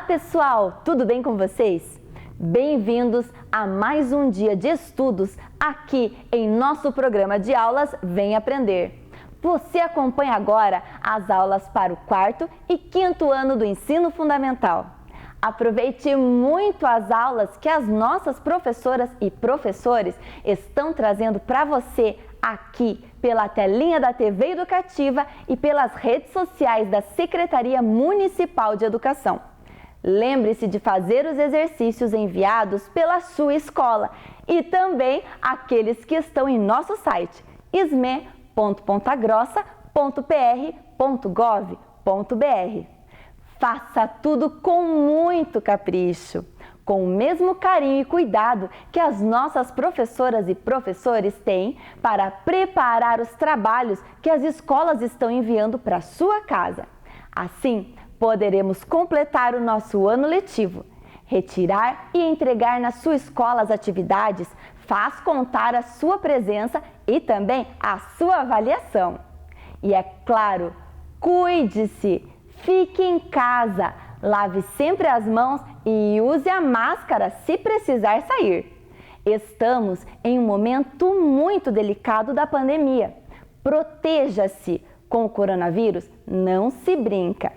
pessoal, tudo bem com vocês? Bem-vindos a mais um dia de estudos aqui em nosso programa de aulas Vem Aprender. Você acompanha agora as aulas para o 4º e 5º ano do ensino fundamental. Aproveite muito as aulas que as nossas professoras e professores estão trazendo para você aqui pela telinha da TV Educativa e pelas redes sociais da Secretaria Municipal de Educação. Lembre-se de fazer os exercícios enviados pela sua escola e também aqueles que estão em nosso site sme.pontagrossa.pr.gov.br. Faça tudo com muito capricho, com o mesmo carinho e cuidado que as nossas professoras e professores têm para preparar os trabalhos que as escolas estão enviando para sua casa. Assim, poderemos completar o nosso ano letivo. Retirar e entregar na sua escola as atividades faz contar a sua presença e também a sua avaliação. E é claro, cuide-se, fique em casa, lave sempre as mãos e use a máscara se precisar sair. Estamos em um momento muito delicado da pandemia. Proteja-se, com o coronavírus não se brinca.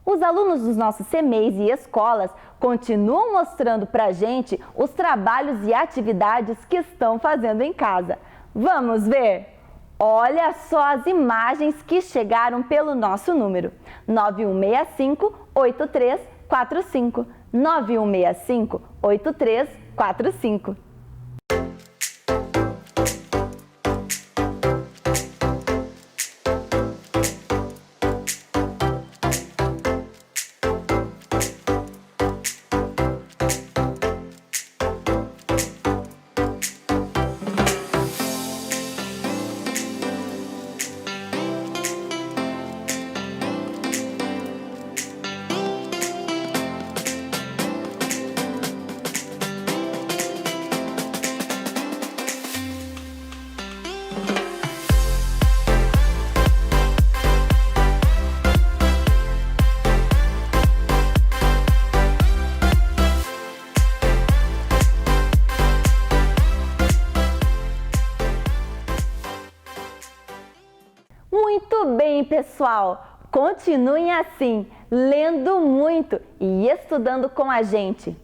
Os alunos dos nossos CMEIs e escolas continuam mostrando para a gente os trabalhos e atividades que estão fazendo em casa. Vamos ver? Olha só as imagens que chegaram pelo nosso número 9165-8345. 9165-8345. Muito bem, pessoal! Continuem assim, lendo muito e estudando com a gente.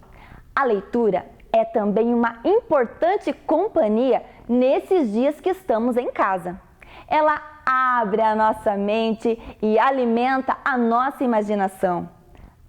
A leitura é também uma importante companhia nesses dias que estamos em casa. Ela abre a nossa mente e alimenta a nossa imaginação.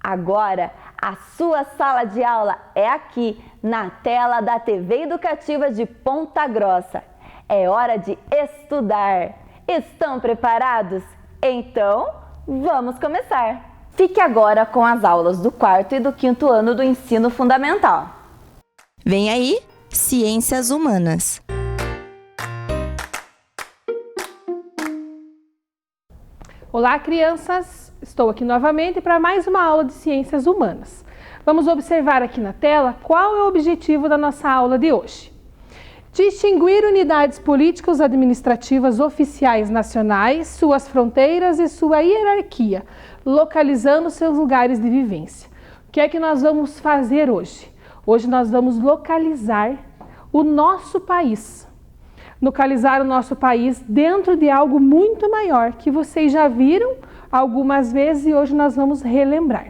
Agora, a sua sala de aula é aqui, na tela da TV Educativa de Ponta Grossa. É hora de estudar. Estão preparados? Então, vamos começar! Fique agora com as aulas do 4º e do 5º ano do ensino fundamental. Vem aí, Ciências Humanas. Olá, crianças! Estou aqui novamente para mais uma aula de Ciências Humanas. Vamos observar aqui na tela qual é o objetivo da nossa aula de hoje. Distinguir unidades políticas administrativas oficiais nacionais, suas fronteiras e sua hierarquia, localizando seus lugares de vivência. O que é que nós vamos fazer hoje? Hoje nós vamos localizar o nosso país. Localizar o nosso país dentro de algo muito maior, que vocês já viram algumas vezes e hoje nós vamos relembrar.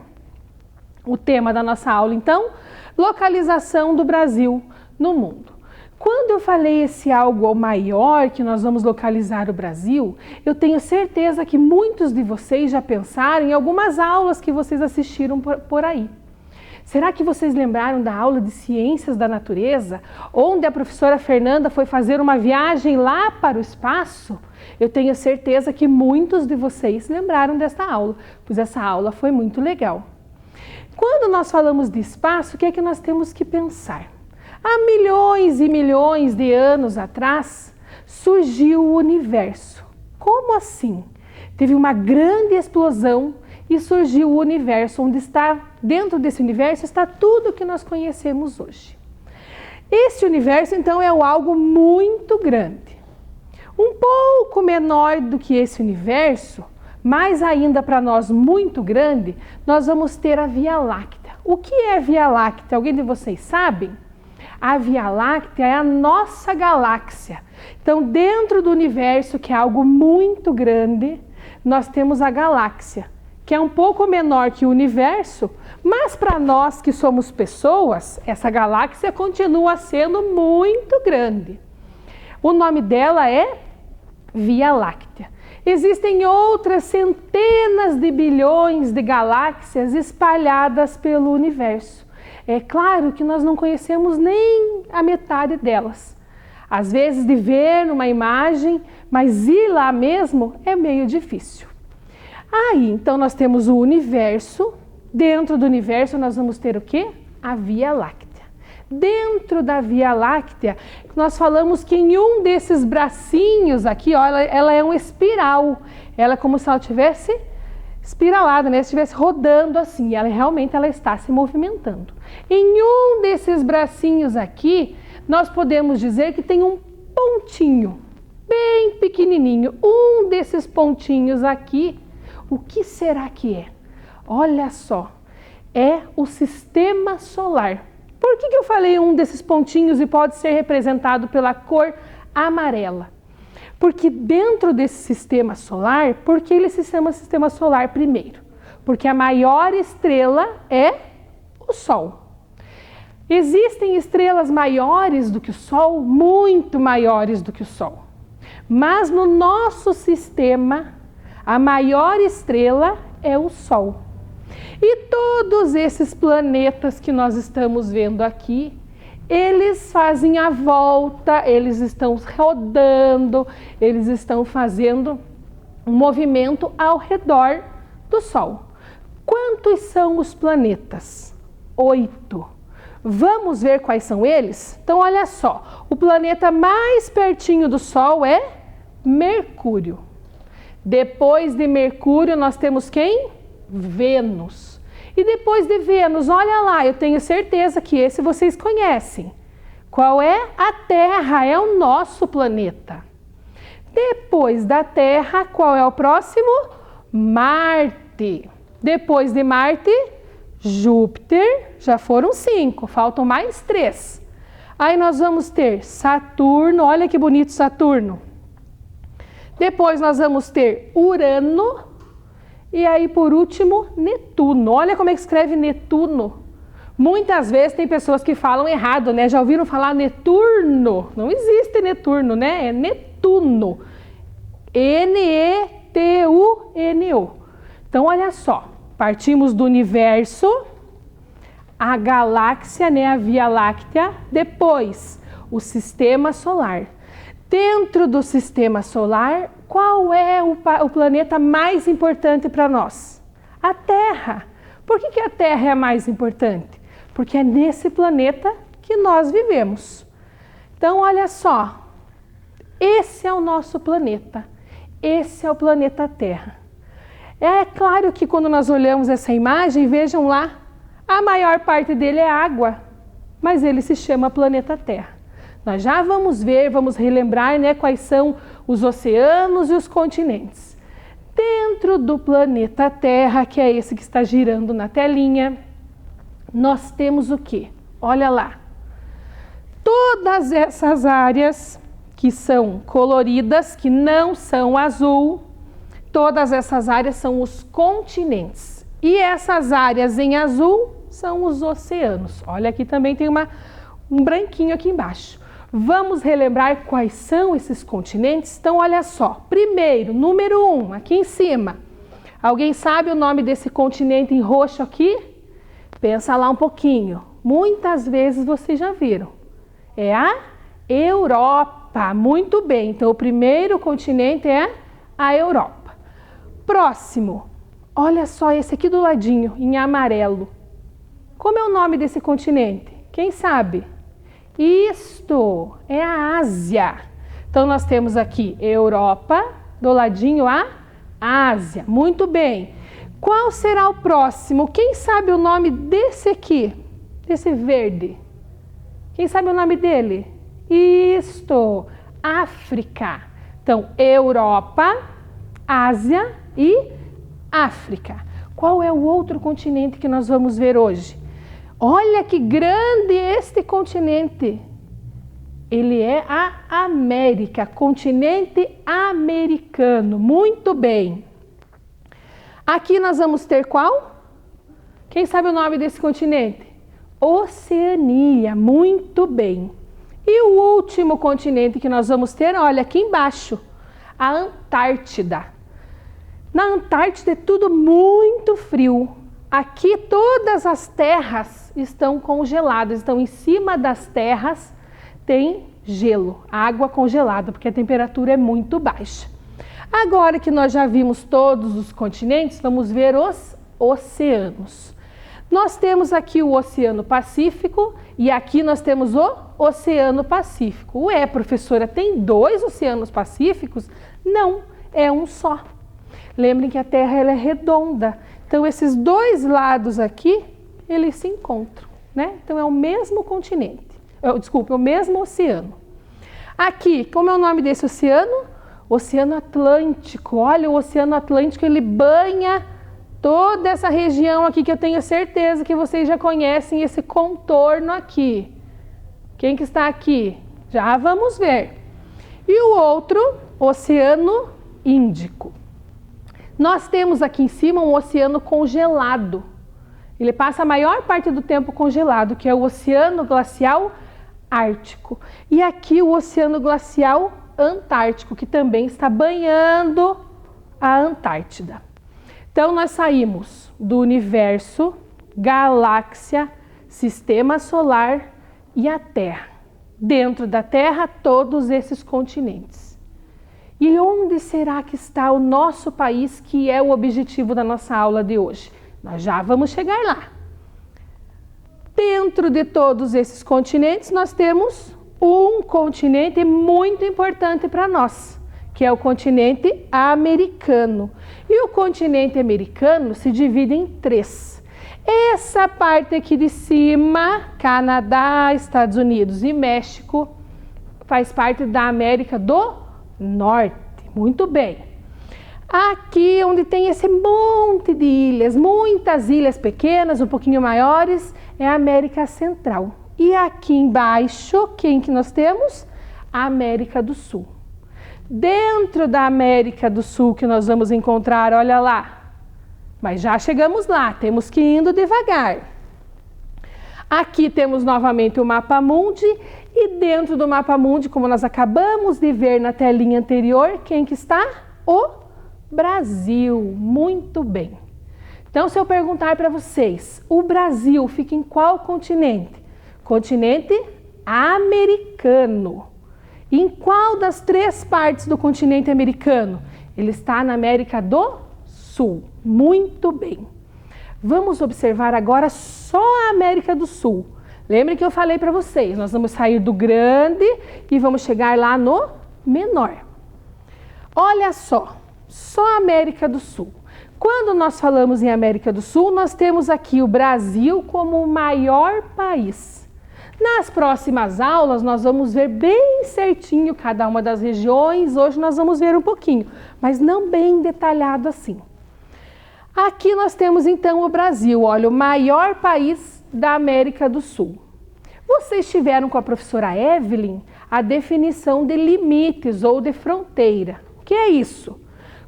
O tema da nossa aula, então, localização do Brasil no mundo. Quando eu falei esse algo maior, que nós vamos localizar o Brasil, eu tenho certeza que muitos de vocês já pensaram em algumas aulas que vocês assistiram por aí. Será que vocês lembraram da aula de Ciências da Natureza, onde a professora Fernanda foi fazer uma viagem lá para o espaço? Eu tenho certeza que muitos de vocês lembraram desta aula, pois essa aula foi muito legal. Quando nós falamos de espaço, o que é que nós temos que pensar? Há milhões e milhões de anos atrás, surgiu o universo. Como assim? Teve uma grande explosão e surgiu o universo, onde está, dentro desse universo, está tudo o que nós conhecemos hoje. Esse universo, então, é algo muito grande. Um pouco menor do que esse universo, mais ainda para nós muito grande, nós vamos ter a Via Láctea. O que é a Via Láctea? Alguém de vocês sabe? A Via Láctea é a nossa galáxia. Então, dentro do universo, que é algo muito grande, nós temos a galáxia, que é um pouco menor que o universo, mas para nós que somos pessoas, essa galáxia continua sendo muito grande. O nome dela é Via Láctea. Existem outras centenas de bilhões de galáxias espalhadas pelo universo. É claro que nós não conhecemos nem a metade delas. Às vezes de ver numa imagem, mas ir lá mesmo é meio difícil. Aí, então nós temos o universo. Dentro do universo nós vamos ter o quê? A Via Láctea. Dentro da Via Láctea, nós falamos que em um desses bracinhos aqui, ó, ela é uma espiral. Ela é como se ela tivesse espiralada, né? Se estivesse rodando assim. Ela realmente está se movimentando. Em um desses bracinhos aqui, nós podemos dizer que tem um pontinho, bem pequenininho. Um desses pontinhos aqui, o que será que é? Olha só, é o sistema solar. Por que eu falei um desses pontinhos e pode ser representado pela cor amarela? Porque dentro desse sistema solar, por que ele se chama sistema solar primeiro? Porque a maior estrela é o Sol. Existem estrelas maiores do que o Sol, muito maiores do que o Sol. Mas no nosso sistema, a maior estrela é o Sol. E todos esses planetas que nós estamos vendo aqui, eles fazem a volta, eles estão rodando, eles estão fazendo um movimento ao redor do Sol. Quantos são os planetas? 8. Vamos ver quais são eles? Então, olha só, o planeta mais pertinho do Sol é Mercúrio. Depois de Mercúrio, nós temos quem? Vênus. E depois de Vênus, olha lá, eu tenho certeza que esse vocês conhecem. Qual é? A Terra, é o nosso planeta. Depois da Terra, qual é o próximo? Marte. Depois de Marte, Júpiter, já foram 5, faltam mais 3. Aí nós vamos ter Saturno, olha que bonito Saturno. Depois nós vamos ter Urano. E aí, por último, Netuno. Olha como é que escreve Netuno. Muitas vezes tem pessoas que falam errado, né? Já ouviram falar Neturno? Não existe Neturno, né? É Netuno. N-E-T-U-N-O. Então, olha só. Partimos do universo, a galáxia, né? A Via Láctea. Depois, o sistema solar. Dentro do sistema solar, qual é o planeta mais importante para nós? A Terra. Por que a Terra é a mais importante? Porque é nesse planeta que nós vivemos. Então, olha só, esse é o nosso planeta. Esse é o planeta Terra. É claro que quando nós olhamos essa imagem, vejam lá, a maior parte dele é água, mas ele se chama planeta Terra. Nós já vamos ver, vamos relembrar, né, quais são os oceanos e os continentes. Dentro do planeta Terra, que é esse que está girando na telinha, nós temos o quê? Olha lá. Todas essas áreas que são coloridas, que não são azul, todas essas áreas são os continentes. E essas áreas em azul são os oceanos. Olha, aqui também tem um branquinho aqui embaixo. Vamos relembrar quais são esses continentes? Então, olha só. Primeiro, número 1, aqui em cima. Alguém sabe o nome desse continente em roxo aqui? Pensa lá um pouquinho. Muitas vezes vocês já viram. É a Europa. Muito bem. Então, o primeiro continente é a Europa. Próximo. Olha só esse aqui do ladinho, em amarelo. Como é o nome desse continente? Quem sabe? Isto é a Ásia. Então, nós temos aqui Europa, do ladinho a Ásia. Muito bem. Qual será o próximo? Quem sabe o nome desse aqui? Desse verde? Quem sabe o nome dele? Isto, África. Então, Europa, Ásia e África. Qual é o outro continente que nós vamos ver hoje? Olha que grande este continente! Ele é a América, continente americano. Muito bem. Aqui nós vamos ter qual? Quem sabe o nome desse continente? Oceania. Muito bem. E o último continente que nós vamos ter, olha aqui embaixo, a Antártida. Na Antártida é tudo muito frio. Aqui todas as terras estão congeladas, estão em cima das terras, tem gelo, água congelada, porque a temperatura é muito baixa. Agora que nós já vimos todos os continentes, vamos ver os oceanos. Nós temos aqui o Oceano Pacífico e aqui nós temos o Oceano Pacífico. Ué, professora, tem 2 oceanos pacíficos? Não, é um só. Lembrem que a Terra ela é redonda, então esses 2 lados aqui, eles se encontram, né? Então é o mesmo continente, desculpa, é o mesmo oceano. Aqui, como é o nome desse oceano? Oceano Atlântico. Olha, o Oceano Atlântico, ele banha toda essa região aqui que eu tenho certeza que vocês já conhecem esse contorno aqui. Quem que está aqui? Já vamos ver. E o outro, Oceano Índico. Nós temos aqui em cima um oceano congelado. Ele passa a maior parte do tempo congelado, que é o Oceano Glacial Ártico. E aqui o Oceano Glacial Antártico, que também está banhando a Antártida. Então, nós saímos do universo, galáxia, sistema solar e a Terra. Dentro da Terra, todos esses continentes. E onde será que está o nosso país, que é o objetivo da nossa aula de hoje? Nós já vamos chegar lá. Dentro de todos esses continentes, nós temos um continente muito importante para nós, que é o continente americano. E o continente americano se divide em 3. Essa parte aqui de cima, Canadá, Estados Unidos e México, faz parte da América do Norte. Muito bem. Aqui onde tem esse monte de ilhas, muitas ilhas pequenas, um pouquinho maiores, é a América Central. E aqui embaixo, quem que nós temos? A América do Sul. Dentro da América do Sul que nós vamos encontrar, olha lá, mas já chegamos lá, temos que ir indo devagar. Aqui temos novamente o Mapa Mundi e dentro do Mapa Mundi, como nós acabamos de ver na telinha anterior, quem que está? O Brasil. Muito bem. Então, se eu perguntar para vocês, o Brasil fica em qual continente? Continente americano. Em qual das 3 partes do continente americano? Ele está na América do Sul. Muito bem. Vamos observar agora só a América do Sul. Lembrem que eu falei para vocês, nós vamos sair do grande e vamos chegar lá no menor. Olha só a América do Sul. Quando nós falamos em América do Sul, nós temos aqui o Brasil como o maior país. Nas próximas aulas, nós vamos ver bem certinho cada uma das regiões. Hoje nós vamos ver um pouquinho, mas não bem detalhado assim. Aqui nós temos então o Brasil, olha, o maior país da América do Sul. Vocês tiveram com a professora Evelyn a definição de limites ou de fronteira. O que é isso?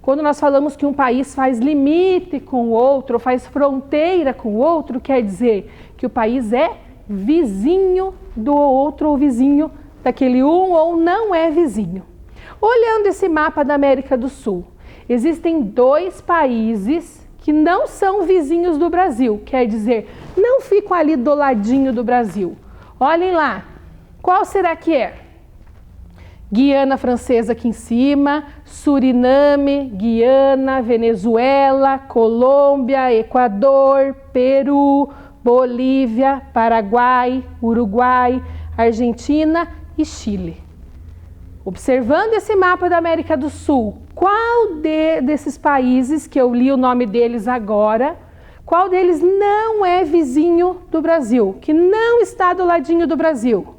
Quando nós falamos que um país faz limite com o outro, ou faz fronteira com o outro, quer dizer que o país é vizinho do outro ou vizinho daquele um ou não é vizinho. Olhando esse mapa da América do Sul, existem 2 países que não são vizinhos do Brasil, quer dizer, não ficam ali do ladinho do Brasil. Olhem lá, qual será que é? Guiana Francesa aqui em cima, Suriname, Guiana, Venezuela, Colômbia, Equador, Peru, Bolívia, Paraguai, Uruguai, Argentina e Chile. Observando esse mapa da América do Sul, qual desses países, que eu li o nome deles agora, qual deles não é vizinho do Brasil, que não está do ladinho do Brasil?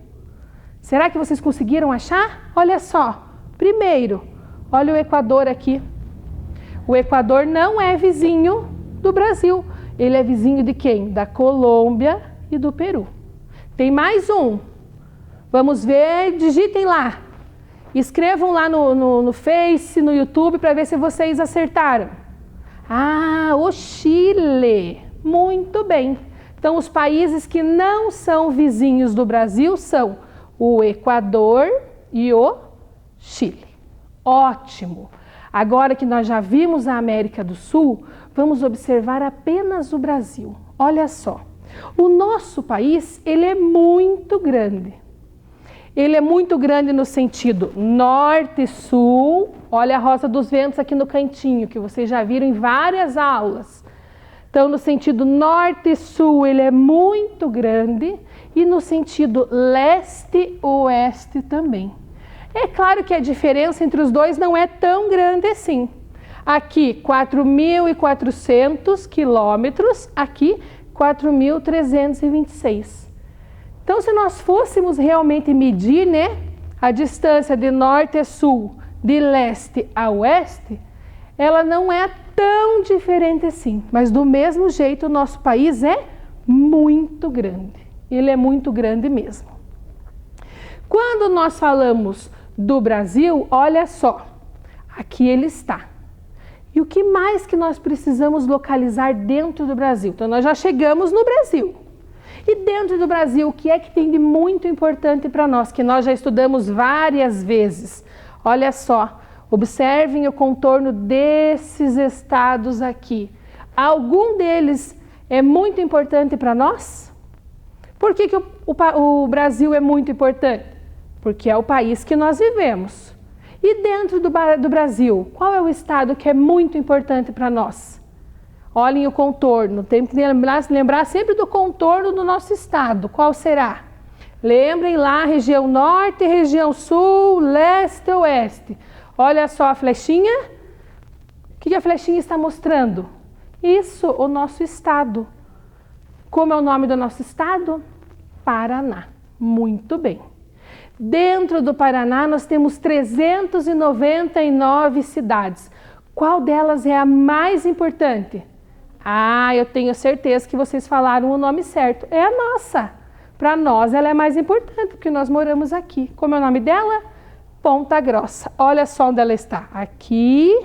Será que vocês conseguiram achar? Olha só, primeiro, olha o Equador aqui. O Equador não é vizinho do Brasil. Ele é vizinho de quem? Da Colômbia e do Peru. Tem mais um. Vamos ver, digitem lá. Escrevam lá no Face, no YouTube, para ver se vocês acertaram. Ah, o Chile. Muito bem. Então, os países que não são vizinhos do Brasil são o Equador e o Chile. Ótimo! Agora que nós já vimos a América do Sul, vamos observar apenas o Brasil. Olha só, o nosso país, ele é muito grande. Ele é muito grande no sentido norte e sul. Olha a Rosa dos Ventos aqui no cantinho, que vocês já viram em várias aulas. Então, no sentido norte e sul, ele é muito grande. E no sentido leste-oeste também. É claro que a diferença entre os dois não é tão grande assim. Aqui, 4.400 quilômetros, aqui, 4.326. Então, se nós fôssemos realmente medir, né, a distância de norte a sul, de leste a oeste, ela não é tão diferente assim. Mas, do mesmo jeito, o nosso país é muito grande. Ele é muito grande mesmo. Quando nós falamos do Brasil, olha só, aqui ele está. E o que mais que nós precisamos localizar dentro do Brasil? Então, nós já chegamos no Brasil. E dentro do Brasil, o que é que tem de muito importante para nós, que nós já estudamos várias vezes? Olha só, observem o contorno desses estados aqui. Algum deles é muito importante para nós? Por que o Brasil é muito importante? Porque é o país que nós vivemos. E dentro do Brasil, qual é o estado que é muito importante para nós? Olhem o contorno, tem que lembrar sempre do contorno do nosso estado. Qual será? Lembrem lá, região norte, região sul, leste e oeste. Olha só a flechinha. O que a flechinha está mostrando? Isso, o nosso estado. Como é o nome do nosso estado? Paraná. Muito bem. Dentro do Paraná, nós temos 399 cidades. Qual delas é a mais importante? Ah, eu tenho certeza que vocês falaram o nome certo. É a nossa. Para nós, ela é mais importante, porque nós moramos aqui. Como é o nome dela? Ponta Grossa. Olha só onde ela está. Aqui.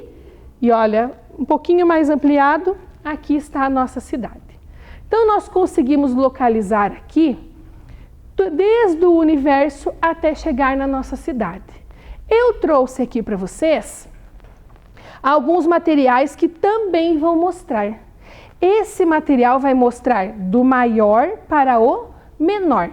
E olha, um pouquinho mais ampliado, aqui está a nossa cidade. Então, nós conseguimos localizar aqui desde o universo até chegar na nossa cidade. Eu trouxe aqui para vocês alguns materiais que também vão mostrar. Esse material vai mostrar do maior para o menor.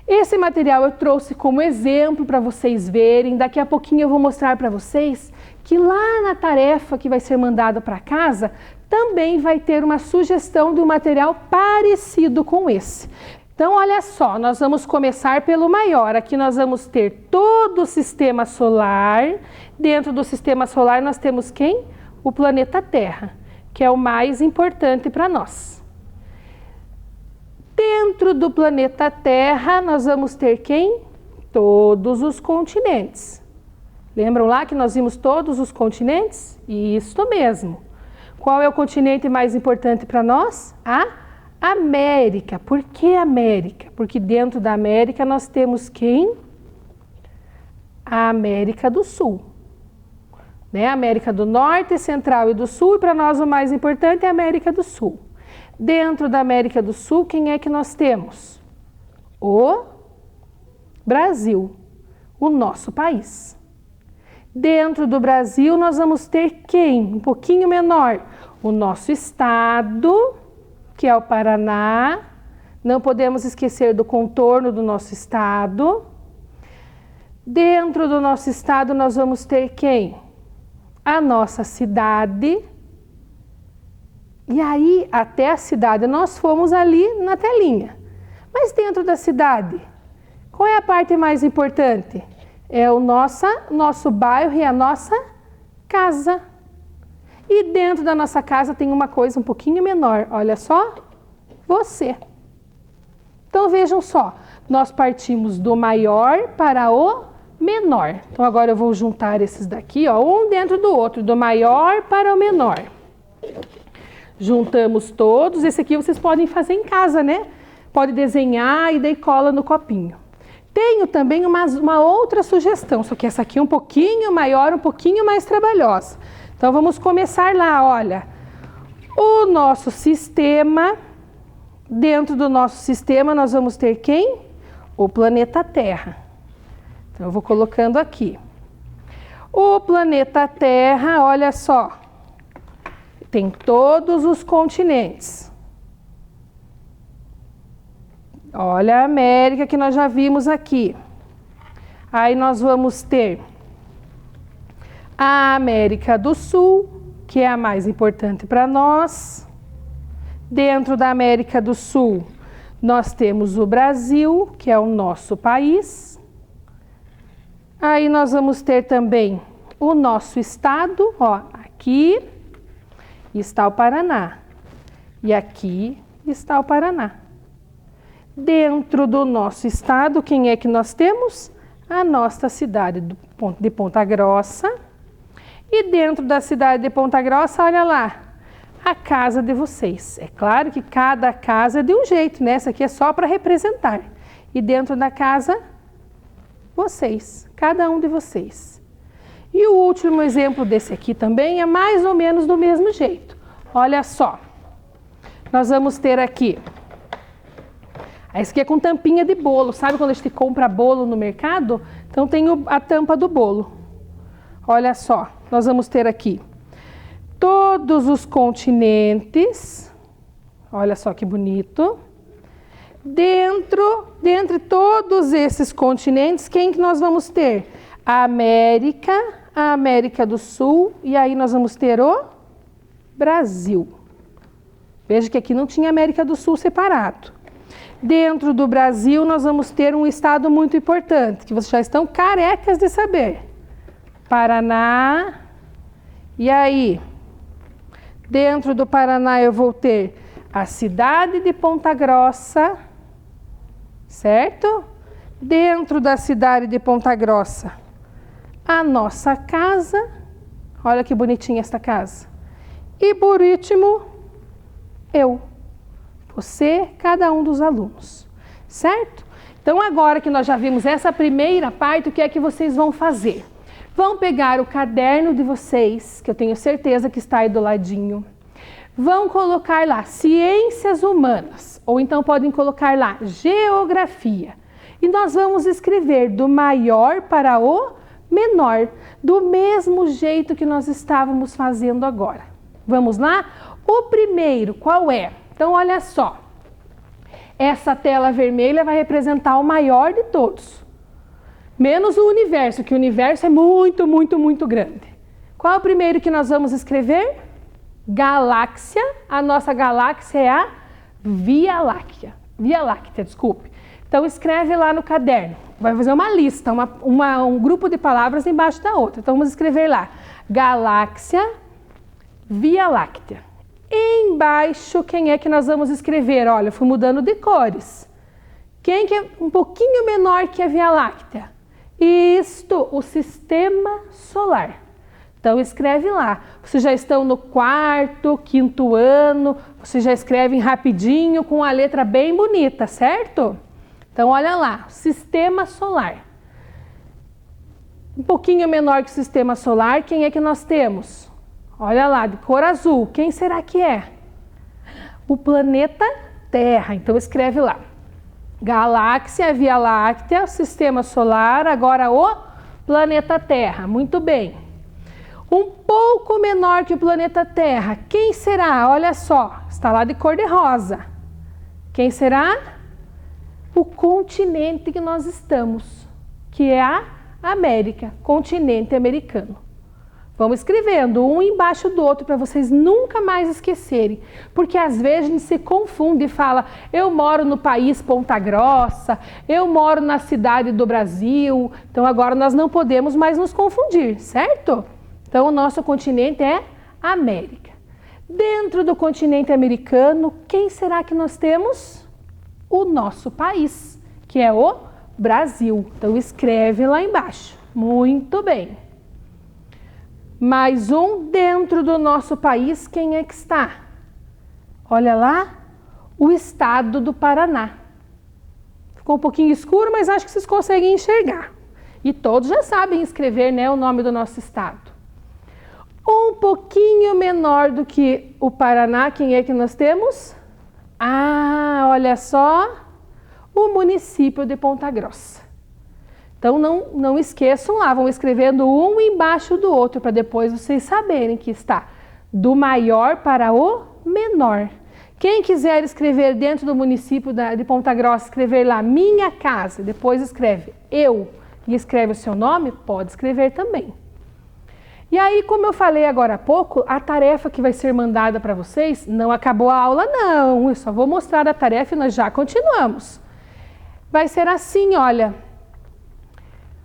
Esse material eu trouxe como exemplo para vocês verem. Daqui a pouquinho eu vou mostrar para vocês que lá na tarefa que vai ser mandada para casa também vai ter uma sugestão de um material parecido com esse. Então, olha só, nós vamos começar pelo maior. Aqui nós vamos ter todo o sistema solar. Dentro do sistema solar nós temos quem? O planeta Terra, que é o mais importante para nós. Dentro do planeta Terra nós vamos ter quem? Todos os continentes. Lembram lá que nós vimos todos os continentes? Isso mesmo. Qual é o continente mais importante para nós? A América. Por que América? Porque dentro da América nós temos quem? A América do Sul. Né? A América do Norte, Central e do Sul, e para nós o mais importante é a América do Sul. Dentro da América do Sul, quem é que nós temos? O Brasil, o nosso país. Dentro do Brasil nós vamos ter quem? Um pouquinho menor. O nosso estado, que é o Paraná. Não podemos esquecer do contorno do nosso estado. Dentro do nosso estado nós vamos ter quem? A nossa cidade. E aí, até a cidade, nós fomos ali na telinha. Mas dentro da cidade, qual é a parte mais importante? É o nosso bairro e a nossa casa. E dentro da nossa casa tem uma coisa um pouquinho menor. Olha só, você. Então vejam só, nós partimos do maior para o menor. Então agora eu vou juntar esses daqui, ó, um dentro do outro, do maior para o menor. Juntamos todos. Esse aqui vocês podem fazer em casa, né? Pode desenhar e daí cola no copinho. Tenho também uma outra sugestão, só que essa aqui é um pouquinho maior, um pouquinho mais trabalhosa. Então vamos começar lá, olha. O nosso sistema, dentro do nosso sistema nós vamos ter quem? O planeta Terra. Então eu vou colocando aqui. O planeta Terra, olha só, tem todos os continentes. Olha a América que nós já vimos aqui. Aí nós vamos ter a América do Sul, que é a mais importante para nós. Dentro da América do Sul, nós temos o Brasil, que é o nosso país. Aí nós vamos ter também o nosso estado, ó, aqui está o Paraná. E aqui está o Paraná. Dentro do nosso estado, quem é que nós temos? A nossa cidade de Ponta Grossa. E dentro da cidade de Ponta Grossa, olha lá, a casa de vocês. É claro que cada casa é de um jeito, né? Essa aqui é só para representar. E dentro da casa, vocês, cada um de vocês. E o último exemplo desse aqui também é mais ou menos do mesmo jeito. Olha só, nós vamos ter aqui, esse aqui é com tampinha de bolo, sabe quando a gente compra bolo no mercado? Então tem a tampa do bolo. Olha só, nós vamos ter aqui todos os continentes, olha só que bonito. Dentre todos esses continentes, quem que nós vamos ter? A América do Sul, e aí nós vamos ter o Brasil. Veja que aqui não tinha América do Sul separado. Dentro do Brasil, nós vamos ter um estado muito importante, que vocês já estão carecas de saber. Paraná. E aí, dentro do Paraná, eu vou ter a cidade de Ponta Grossa, certo? Dentro da cidade de Ponta Grossa, a nossa casa. Olha que bonitinha esta casa. E por último, eu. Você, cada um dos alunos, certo? Então agora que nós já vimos essa primeira parte, o que é que vocês vão fazer? Vão pegar o caderno de vocês, que eu tenho certeza que está aí do ladinho. Vão colocar lá Ciências Humanas, ou então podem colocar lá Geografia. E nós vamos escrever do maior para o menor, do mesmo jeito que nós estávamos fazendo agora. Vamos lá? O primeiro, qual é? Então, olha só, essa tela vermelha vai representar o maior de todos, menos o universo, que o universo é muito, muito, muito grande. Qual é o primeiro que nós vamos escrever? Galáxia. A nossa galáxia é a Via Láctea. Via Láctea, desculpe. Então, escreve lá no caderno. Vai fazer uma lista, um grupo de palavras embaixo da outra. Então, vamos escrever lá, Galáxia, Via Láctea. Embaixo, quem é que nós vamos escrever? Olha, eu fui mudando de cores. Quem que é um pouquinho menor que a Via Láctea? Isto, o Sistema Solar. Então, escreve lá. Vocês já estão no 4º, 5º ano, vocês já escrevem rapidinho, com a letra bem bonita, certo? Então, olha lá, Sistema Solar. Um pouquinho menor que o Sistema Solar, quem é que nós temos? Olha lá, de cor azul. Quem será que é? O planeta Terra. Então, escreve lá. Galáxia, Via Láctea, Sistema Solar, agora o planeta Terra. Muito bem. Um pouco menor que o planeta Terra. Quem será? Olha só, está lá de cor de rosa. Quem será? O continente que nós estamos, que é a América, continente americano. Vamos escrevendo um embaixo do outro para vocês nunca mais esquecerem. Porque às vezes a gente se confunde e fala, eu moro no país Ponta Grossa, eu moro na cidade do Brasil. Então agora nós não podemos mais nos confundir, certo? Então o nosso continente é América. Dentro do continente americano, quem será que nós temos? O nosso país, que é o Brasil. Então escreve lá embaixo. Muito bem. Mais um dentro do nosso país, quem é que está? Olha lá, o estado do Paraná. Ficou um pouquinho escuro, mas acho que vocês conseguem enxergar. E todos já sabem escrever, né, o nome do nosso estado. Um pouquinho menor do que o Paraná, quem é que nós temos? Ah, olha só, o município de Ponta Grossa. Então não esqueçam lá, vão escrevendo um embaixo do outro para depois vocês saberem que está do maior para o menor. Quem quiser escrever dentro do município de Ponta Grossa, escrever lá minha casa, depois escreve eu e escreve o seu nome, pode escrever também. E aí, como eu falei agora há pouco, a tarefa que vai ser mandada para vocês, não acabou a aula não, eu só vou mostrar a tarefa e nós já continuamos. Vai ser assim, olha,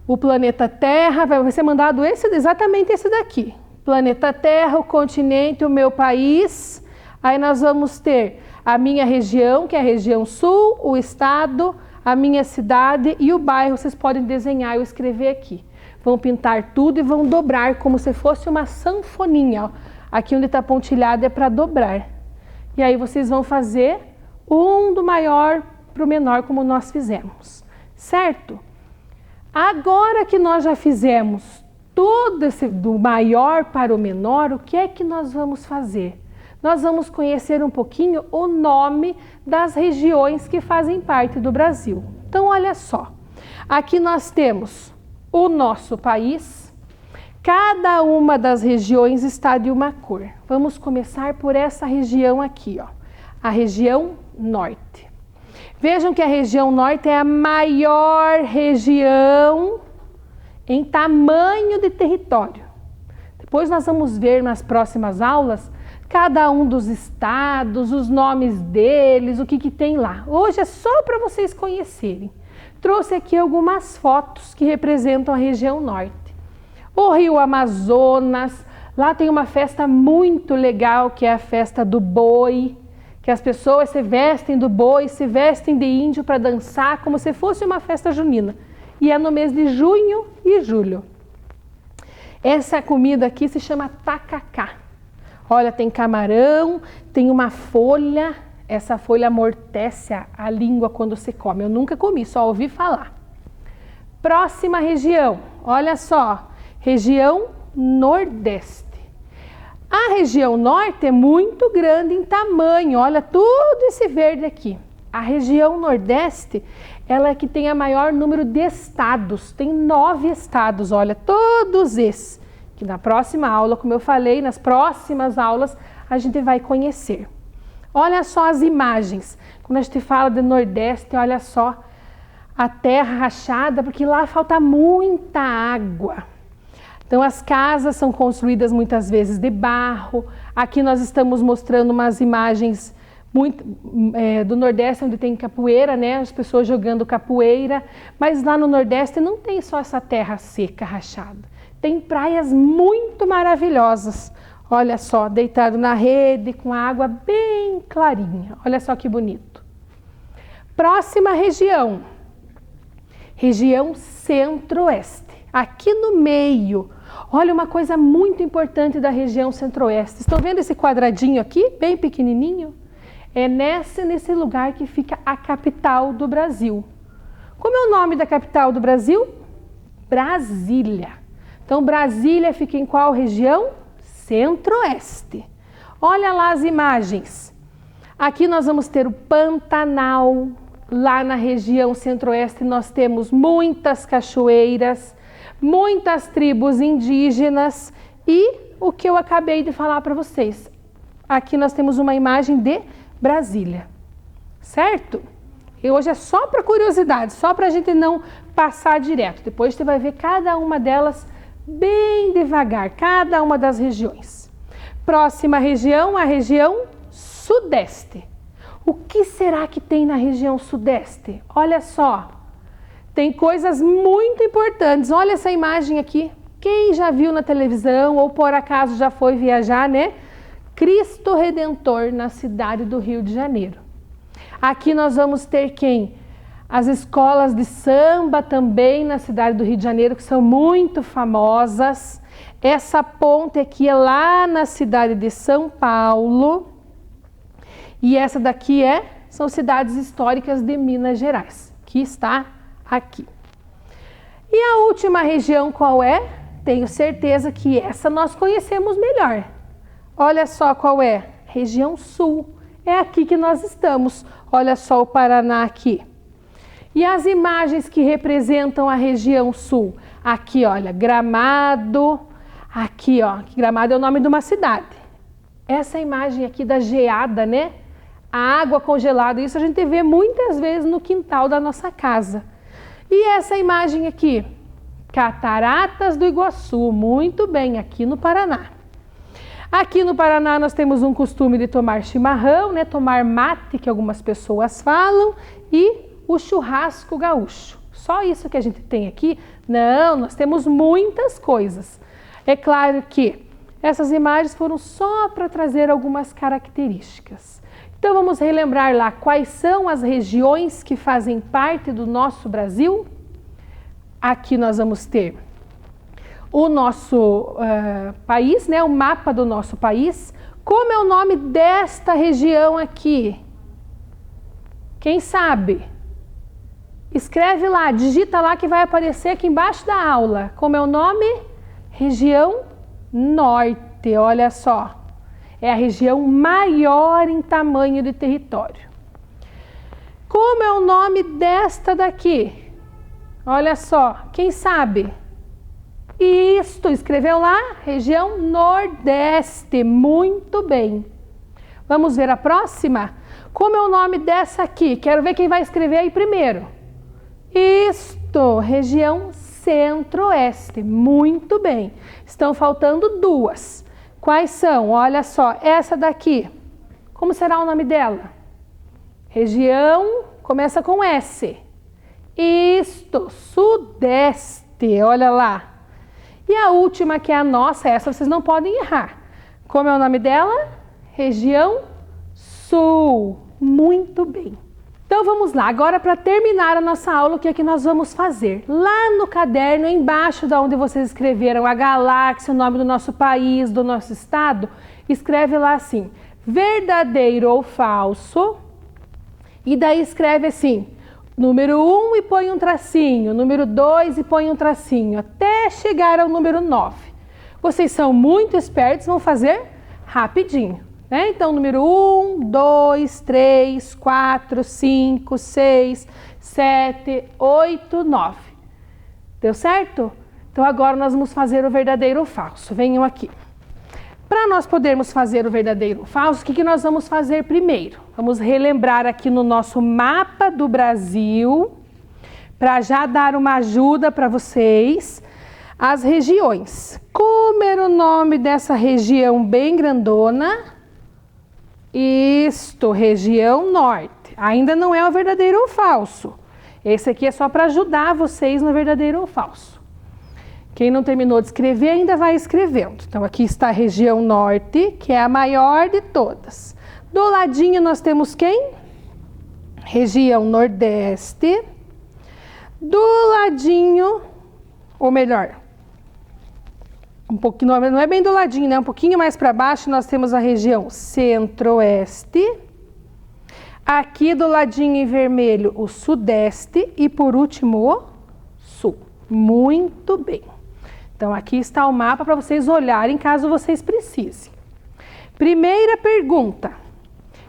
o planeta Terra, vai ser mandado exatamente esse daqui. Planeta Terra, o continente, o meu país. Aí nós vamos ter a minha região, que é a região sul, o estado, a minha cidade e o bairro. Vocês podem desenhar ou escrever aqui. Vão pintar tudo e vão dobrar como se fosse uma sanfoninha. Ó. Aqui onde está pontilhado é para dobrar. E aí vocês vão fazer um do maior para o menor, como nós fizemos. Certo? Agora que nós já fizemos tudo esse do maior para o menor, o que é que nós vamos fazer? Nós vamos conhecer um pouquinho o nome das regiões que fazem parte do Brasil. Então, olha só. Aqui nós temos o nosso país. Cada uma das regiões está de uma cor. Vamos começar por essa região aqui, ó. A região norte. Vejam que a região norte é a maior região em tamanho de território. Depois nós vamos ver nas próximas aulas cada um dos estados, os nomes deles, o que tem lá. Hoje é só para vocês conhecerem. Trouxe aqui algumas fotos que representam a região norte. O Rio Amazonas, lá tem uma festa muito legal que é a festa do boi, que as pessoas se vestem do boi, se vestem de índio para dançar como se fosse uma festa junina. E é no mês de junho e julho. Essa comida aqui se chama tacacá. Olha, tem camarão, tem uma folha, essa folha amortece a língua quando se come. Eu nunca comi, só ouvi falar. Próxima região, olha só, região nordeste. A região norte é muito grande em tamanho, olha tudo esse verde aqui. A região nordeste, ela é que tem a maior número de estados, tem 9 estados, olha, todos esses. Que na próxima aula, como eu falei, nas próximas aulas a gente vai conhecer. Olha só as imagens, quando a gente fala de nordeste, olha só a terra rachada, porque lá falta muita água. Então as casas são construídas muitas vezes de barro. Aqui nós estamos mostrando umas imagens do Nordeste, onde tem capoeira, né? As pessoas jogando capoeira. Mas lá no Nordeste não tem só essa terra seca, rachada. Tem praias muito maravilhosas. Olha só, deitado na rede, com a água bem clarinha. Olha só que bonito. Próxima região. Região Centro-Oeste. Aqui no meio, olha uma coisa muito importante da região Centro-Oeste. Estão vendo esse quadradinho aqui, bem pequenininho? É nesse lugar que fica a capital do Brasil. Como é o nome da capital do Brasil? Brasília. Então, Brasília fica em qual região? Centro-Oeste. Olha lá as imagens. Aqui nós vamos ter o Pantanal. Lá na região Centro-Oeste nós temos muitas cachoeiras, muitas tribos indígenas e o que eu acabei de falar para vocês. Aqui nós temos uma imagem de Brasília, certo? E hoje é só para curiosidade, só para a gente não passar direto. Depois você vai ver cada uma delas bem devagar, cada uma das regiões. Próxima região, a região Sudeste. O que será que tem na região Sudeste? Olha só, tem coisas muito importantes. Olha essa imagem aqui. Quem já viu na televisão ou por acaso já foi viajar, né? Cristo Redentor na cidade do Rio de Janeiro. Aqui nós vamos ter quem? as escolas de samba também na cidade do Rio de Janeiro, que são muito famosas. Essa ponte aqui é lá na cidade de São Paulo. E essa daqui são cidades históricas de Minas Gerais, que está aqui. E a última região qual é? Tenho certeza que essa nós conhecemos melhor. Olha só qual é. Região Sul. É aqui que nós estamos. Olha só o Paraná aqui. E as imagens que representam a região Sul? Aqui, olha, Gramado. Aqui, ó, Gramado é o nome de uma cidade. Essa imagem aqui da geada, né? A água congelada, isso a gente vê muitas vezes no quintal da nossa casa. E essa imagem aqui? Cataratas do Iguaçu, muito bem, aqui no Paraná. Aqui no Paraná nós temos um costume de tomar chimarrão, né? Tomar mate, que algumas pessoas falam, e o churrasco gaúcho. Só isso que a gente tem aqui? Não, nós temos muitas coisas. É claro que essas imagens foram só para trazer algumas características. Então vamos relembrar lá quais são as regiões que fazem parte do nosso Brasil. Aqui nós vamos ter o nosso país, né? O mapa do nosso país. Como é o nome desta região aqui? Quem sabe? Escreve lá, digita lá que vai aparecer aqui embaixo da aula. Como é o nome? Região Norte, olha só. É a região maior em tamanho de território. Como é o nome desta daqui? Olha só, quem sabe? Isto, escreveu lá? Região Nordeste, muito bem. Vamos ver a próxima? Como é o nome dessa aqui? Quero ver quem vai escrever aí primeiro. Isto, região Centro-Oeste, muito bem. Estão faltando duas. Quais são? Olha só, essa daqui. Como será o nome dela? Região, começa com S. Isto, Sudeste, olha lá. E a última, que é a nossa, essa vocês não podem errar. Como é o nome dela? Região Sul, muito bem. Então vamos lá, agora para terminar a nossa aula, o que é que nós vamos fazer? Lá no caderno, embaixo de onde vocês escreveram a galáxia, o nome do nosso país, do nosso estado, escreve lá assim, verdadeiro ou falso, e daí escreve assim, número 1 e põe um tracinho, número 2 e põe um tracinho, até chegar ao número 9. Vocês são muito espertos, vão fazer rapidinho. Então, número 1, 2, 3, 4, 5, 6, 7, 8, 9. Deu certo? Então, agora nós vamos fazer o verdadeiro ou falso. Venham aqui. Para nós podermos fazer o verdadeiro ou falso, o que nós vamos fazer primeiro? Vamos relembrar aqui no nosso mapa do Brasil, para já dar uma ajuda para vocês, as regiões. Como era o nome dessa região bem grandona? Isto, região Norte. Ainda não é o verdadeiro ou falso. Esse aqui é só para ajudar vocês no verdadeiro ou falso. Quem não terminou de escrever ainda vai escrevendo. Então aqui está a região Norte, que é a maior de todas. Do ladinho nós temos quem? Região Nordeste. Do ladinho, ou melhor, um pouquinho, não é bem do ladinho, né? Um pouquinho mais para baixo nós temos a região Centro-Oeste. Aqui do ladinho em vermelho o Sudeste e por último o Sul. Muito bem. Então aqui está o mapa para vocês olharem caso vocês precisem. Primeira pergunta.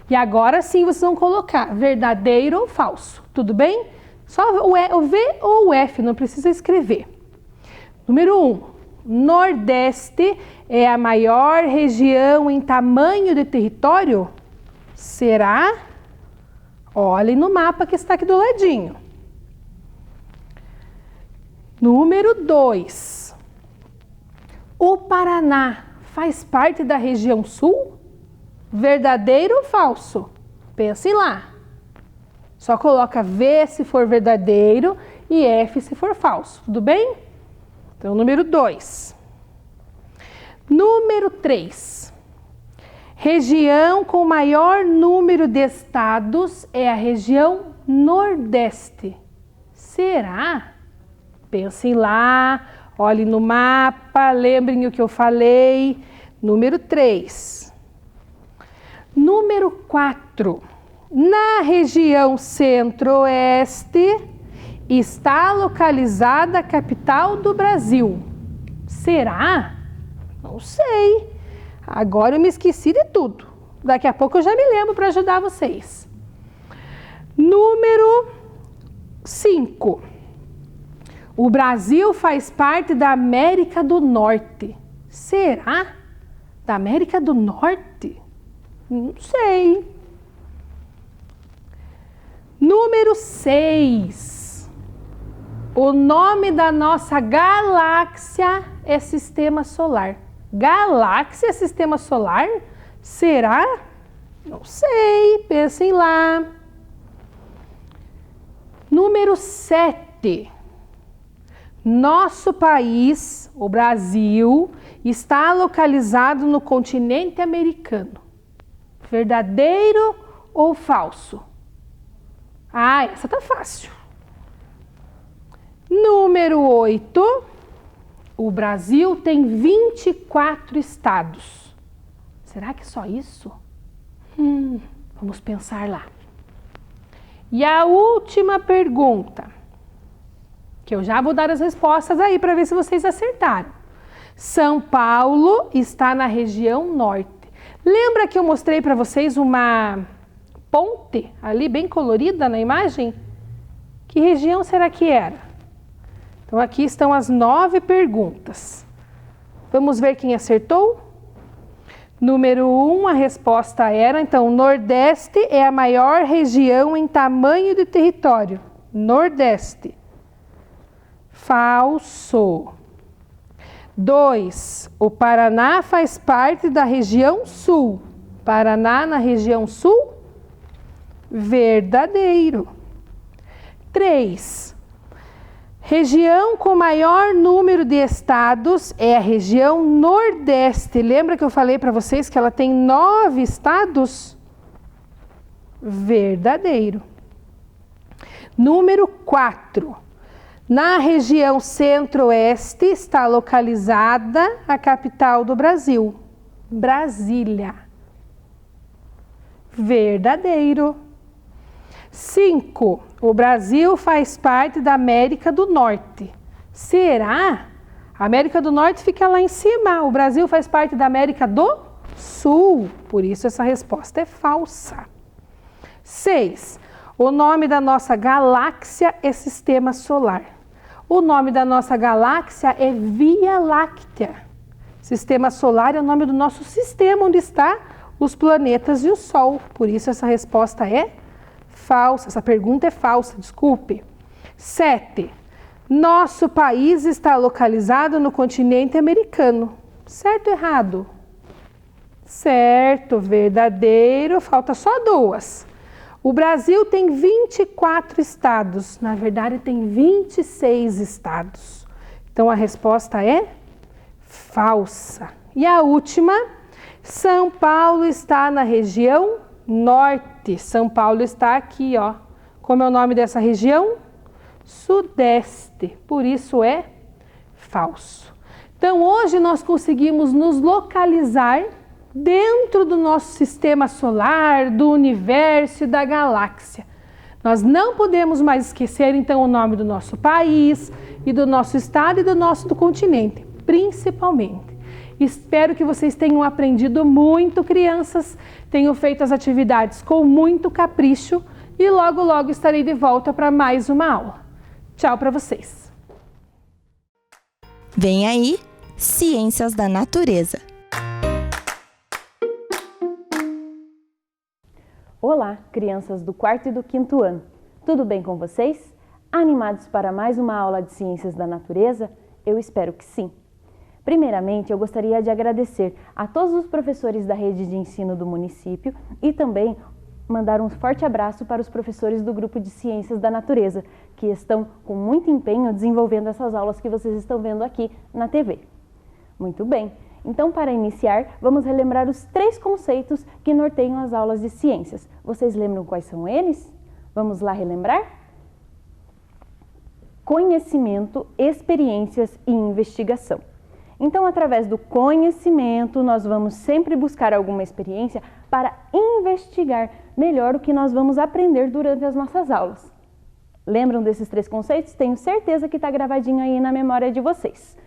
E agora sim vocês vão colocar verdadeiro ou falso. Tudo bem? Só o V ou o F, não precisa escrever. Número 1. Nordeste é a maior região em tamanho de território? Será? Olhem no mapa que está aqui do ladinho. Número 2. O Paraná faz parte da região sul? Verdadeiro ou falso? Pensem lá. Só coloca V se for verdadeiro e F se for falso. Tudo bem? Então, número 2. Número 3. Região com maior número de estados é a região Nordeste. Será? Pensem lá, olhem no mapa, lembrem o que eu falei. Número 3. Número 4. Na região centro-oeste está localizada a capital do Brasil. Será? Não sei. Agora eu me esqueci de tudo. Daqui a pouco eu já me lembro para ajudar vocês. Número 5. O Brasil faz parte da América do Norte. Será? Da América do Norte? Não sei. Número 6. O nome da nossa galáxia é Sistema Solar. Galáxia é Sistema Solar? Será? Não sei, pensem lá. Número 7. Nosso país, o Brasil, está localizado no continente americano. Verdadeiro ou falso? Ah, essa tá fácil. Número 8. O Brasil tem 24 estados. Será que é só isso? Vamos pensar lá. E a última pergunta, que eu já vou dar as respostas aí para ver se vocês acertaram. São Paulo está na região norte. Lembra que eu mostrei para vocês uma ponte ali bem colorida na imagem? Que região será que era? Então aqui estão as 9 perguntas. Vamos ver quem acertou? Número 1, a resposta era, então, Nordeste é a maior região em tamanho de território. Nordeste. Falso. 2, o Paraná faz parte da região Sul. Paraná na região Sul? Verdadeiro. 3, região com maior número de estados é a região Nordeste. Lembra que eu falei para vocês que ela tem 9 estados? Verdadeiro. Número 4. Na região Centro-Oeste está localizada a capital do Brasil, Brasília. Verdadeiro. 5. O Brasil faz parte da América do Norte. Será? A América do Norte fica lá em cima. O Brasil faz parte da América do Sul. Por isso essa resposta é falsa. 6. O nome da nossa galáxia é Sistema Solar. O nome da nossa galáxia é Via Láctea. Sistema Solar é o nome do nosso sistema, onde está os planetas e o Sol. Por isso essa resposta é falsa. Essa pergunta é falsa, desculpe. 7. Nosso país está localizado no continente americano. Certo ou errado? Certo, verdadeiro. Falta só 2. O Brasil tem 24 estados. Na verdade, tem 26 estados. Então, a resposta é falsa. E a última, São Paulo está na região norte. São Paulo está aqui, ó. Como é o nome dessa região? Sudeste. Por isso é falso. Então, hoje nós conseguimos nos localizar dentro do nosso sistema solar, do universo e da galáxia. Nós não podemos mais esquecer, então, o nome do nosso país e do nosso estado e do continente, principalmente. Espero que vocês tenham aprendido muito, crianças, tenham feito as atividades com muito capricho e logo, logo estarei de volta para mais uma aula. Tchau para vocês! Vem aí, Ciências da Natureza. Olá, crianças do 4º e do 5º ano. Tudo bem com vocês? Animados para mais uma aula de Ciências da Natureza? Eu espero que sim. Primeiramente, eu gostaria de agradecer a todos os professores da rede de ensino do município e também mandar um forte abraço para os professores do grupo de Ciências da Natureza, que estão com muito empenho desenvolvendo essas aulas que vocês estão vendo aqui na TV. Muito bem, então para iniciar, vamos relembrar os 3 conceitos que norteiam as aulas de ciências. Vocês lembram quais são eles? Vamos lá relembrar? Conhecimento, experiências e investigação. Então, através do conhecimento, nós vamos sempre buscar alguma experiência para investigar melhor o que nós vamos aprender durante as nossas aulas. Lembram desses 3 conceitos? Tenho certeza que está gravadinho aí na memória de vocês.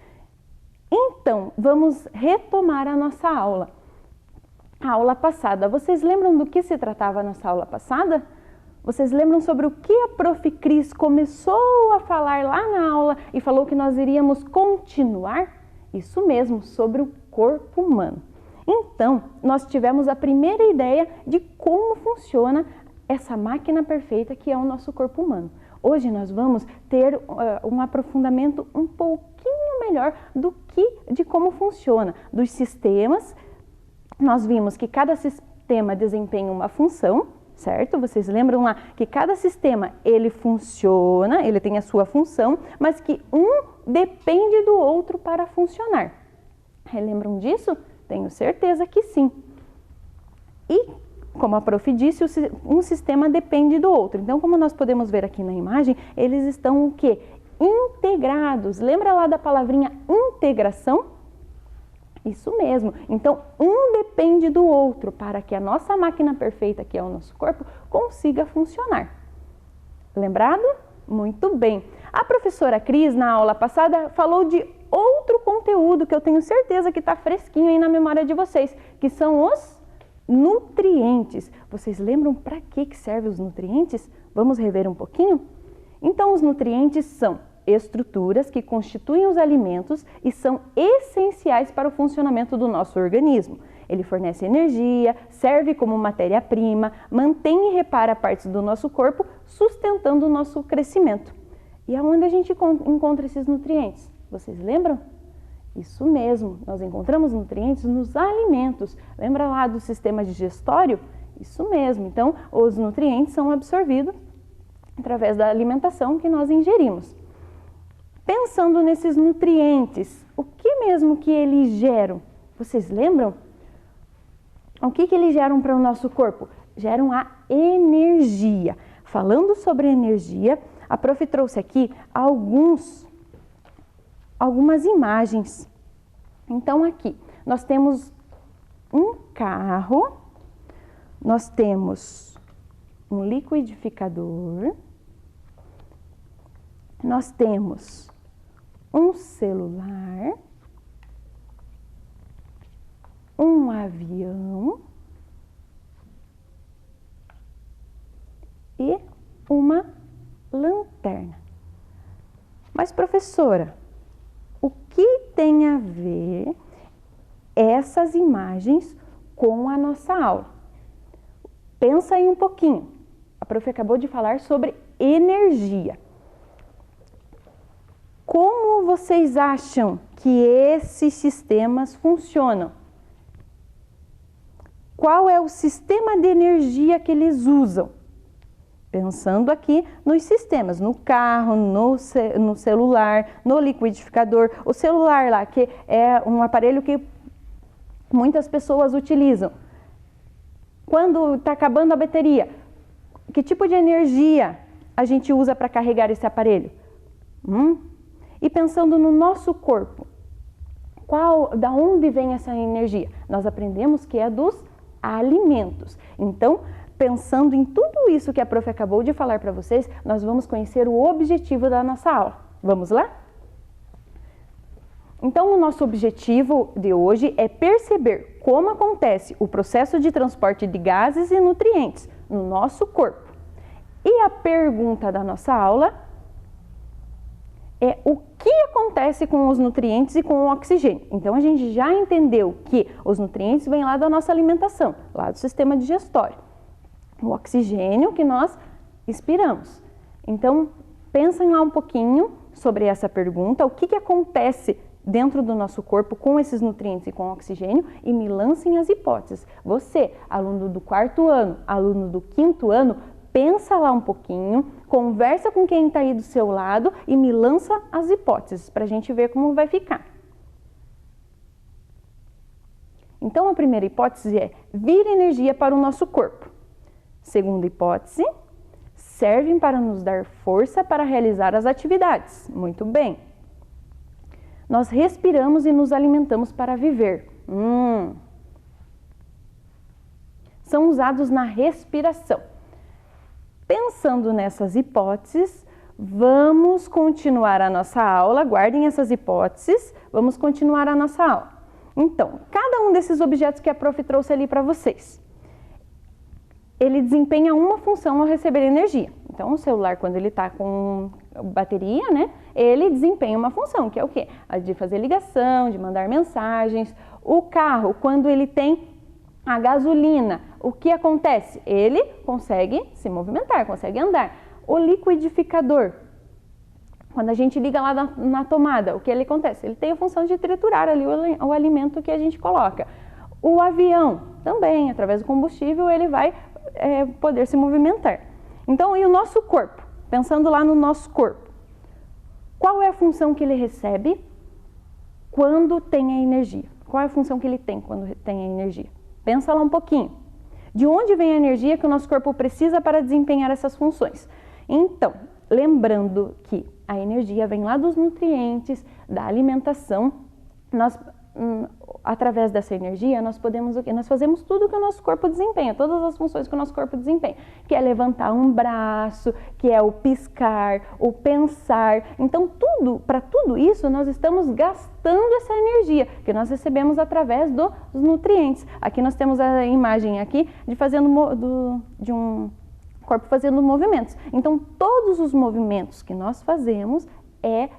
Então, vamos retomar a nossa aula. A aula passada. Vocês lembram do que se tratava a nossa aula passada? Vocês lembram sobre o que a Prof. Cris começou a falar lá na aula e falou que nós iríamos continuar? Isso mesmo, sobre o corpo humano. Então, nós tivemos a primeira ideia de como funciona essa máquina perfeita que é o nosso corpo humano. Hoje nós vamos ter um aprofundamento um pouquinho melhor de como funciona, dos sistemas. Nós vimos que cada sistema desempenha uma função, certo? Vocês lembram lá que cada sistema ele funciona, ele tem a sua função, mas que um depende do outro para funcionar. Relembram disso? Tenho certeza que sim. E, como a Prof disse, um sistema depende do outro. Então, como nós podemos ver aqui na imagem, eles estão o quê? Integrados. Lembra lá da palavrinha integração? Isso mesmo. Então, um depende do outro para que a nossa máquina perfeita, que é o nosso corpo, consiga funcionar. Lembrado? Muito bem. A professora Cris, na aula passada, falou de outro conteúdo que eu tenho certeza que está fresquinho aí na memória de vocês, que são os nutrientes. Vocês lembram para que servem os nutrientes? Vamos rever um pouquinho? Então, os nutrientes são estruturas que constituem os alimentos e são essenciais para o funcionamento do nosso organismo. Ele fornece energia, serve como matéria-prima, mantém e repara partes do nosso corpo, sustentando o nosso crescimento. E aonde a gente encontra esses nutrientes? Vocês lembram? Isso mesmo, nós encontramos nutrientes nos alimentos. Lembra lá do sistema digestório? Isso mesmo, então os nutrientes são absorvidos através da alimentação que nós ingerimos. Pensando nesses nutrientes, o que mesmo que eles geram? Vocês lembram? O que eles geram para o nosso corpo? Geram a energia. Falando sobre energia, a Prof trouxe aqui algumas imagens. Então aqui, nós temos um carro, nós temos um liquidificador, nós temos um celular, um avião e uma lanterna. Mas, professora, o que tem a ver essas imagens com a nossa aula? Pensa aí um pouquinho. A Prof acabou de falar sobre energia. Como vocês acham que esses sistemas funcionam? Qual é o sistema de energia que eles usam? Pensando aqui nos sistemas, no carro, no celular, no liquidificador. O celular lá, que é um aparelho que muitas pessoas utilizam. Quando está acabando a bateria, que tipo de energia a gente usa para carregar esse aparelho? E pensando no nosso corpo, da onde vem essa energia? Nós aprendemos que é dos alimentos. Então, pensando em tudo isso que a Prof acabou de falar para vocês, nós vamos conhecer o objetivo da nossa aula. Vamos lá? Então, o nosso objetivo de hoje é perceber como acontece o processo de transporte de gases e nutrientes no nosso corpo. E a pergunta da nossa aula é o que acontece com os nutrientes e com o oxigênio. Então, a gente já entendeu que os nutrientes vêm lá da nossa alimentação, lá do sistema digestório. O oxigênio que nós expiramos. Então, pensem lá um pouquinho sobre essa pergunta, o que acontece dentro do nosso corpo com esses nutrientes e com o oxigênio e me lancem as hipóteses. Você, aluno do 4º ano, aluno do 5º ano, pensa lá um pouquinho, conversa com quem está aí do seu lado e me lança as hipóteses para a gente ver como vai ficar. Então, a primeira hipótese é vir energia para o nosso corpo. Segunda hipótese, servem para nos dar força para realizar as atividades. Muito bem. Nós respiramos e nos alimentamos para viver. São usados na respiração. Pensando nessas hipóteses, vamos continuar a nossa aula. Guardem essas hipóteses. Vamos continuar a nossa aula. Então, cada um desses objetos que a prof trouxe ali para vocês, ele desempenha uma função ao receber energia. Então, o celular, quando ele está com bateria, né, ele desempenha uma função, que é o quê? A de fazer ligação, de mandar mensagens. O carro, quando ele tem a gasolina, o que acontece? Ele consegue se movimentar, consegue andar. O liquidificador, quando a gente liga lá na tomada, o que ele acontece? Ele tem a função de triturar ali o alimento que a gente coloca. O avião, também, através do combustível, ele vai poder se movimentar. Então, e o nosso corpo? Pensando lá no nosso corpo. Qual é a função que ele recebe quando tem a energia? Qual é a função que ele tem quando tem a energia? Pensa lá um pouquinho. De onde vem a energia que o nosso corpo precisa para desempenhar essas funções? Então, lembrando que a energia vem lá dos nutrientes, da alimentação, através dessa energia, nós fazemos tudo que o nosso corpo desempenha, todas as funções que o nosso corpo desempenha, que é levantar um braço, que é o piscar, o pensar. Então, para tudo isso, nós estamos gastando essa energia que nós recebemos através dos nutrientes. Aqui nós temos a imagem aqui de um corpo fazendo movimentos. Então, todos os movimentos que nós fazemos é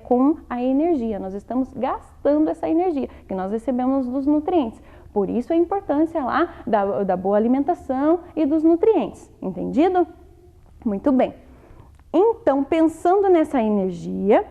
com a energia. Nós estamos gastando essa energia que nós recebemos dos nutrientes. Por isso a importância lá da boa alimentação e dos nutrientes. Entendido? Muito bem. Então, pensando nessa energia,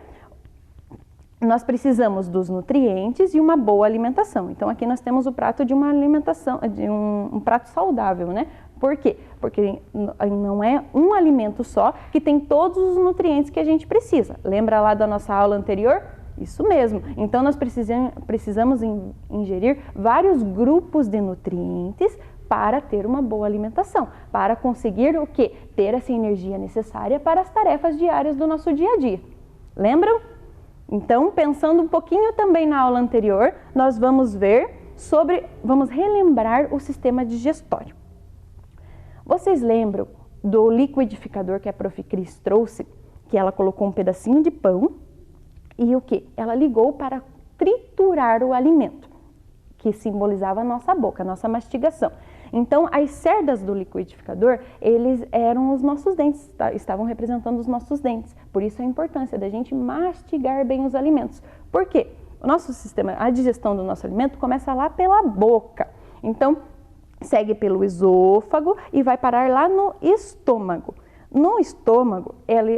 nós precisamos dos nutrientes e uma boa alimentação. Então, aqui nós temos o prato de uma alimentação, de um prato saudável, né? Por quê? Porque não é um alimento só que tem todos os nutrientes que a gente precisa. Lembra lá da nossa aula anterior? Isso mesmo. Então, nós precisamos ingerir vários grupos de nutrientes para ter uma boa alimentação, para conseguir o quê? Ter essa energia necessária para as tarefas diárias do nosso dia a dia. Lembram? Então, pensando um pouquinho também na aula anterior, nós vamos relembrar o sistema digestório. Vocês lembram do liquidificador que a prof. Cris trouxe, que ela colocou um pedacinho de pão e o quê? Ela ligou para triturar o alimento, que simbolizava a nossa boca, a nossa mastigação. Então, as cerdas do liquidificador, eles eram os nossos dentes, estavam representando os nossos dentes. Por isso a importância da gente mastigar bem os alimentos. Por quê? O nosso sistema, a digestão do nosso alimento começa lá pela boca. Então, segue pelo esôfago e vai parar lá no estômago. No estômago,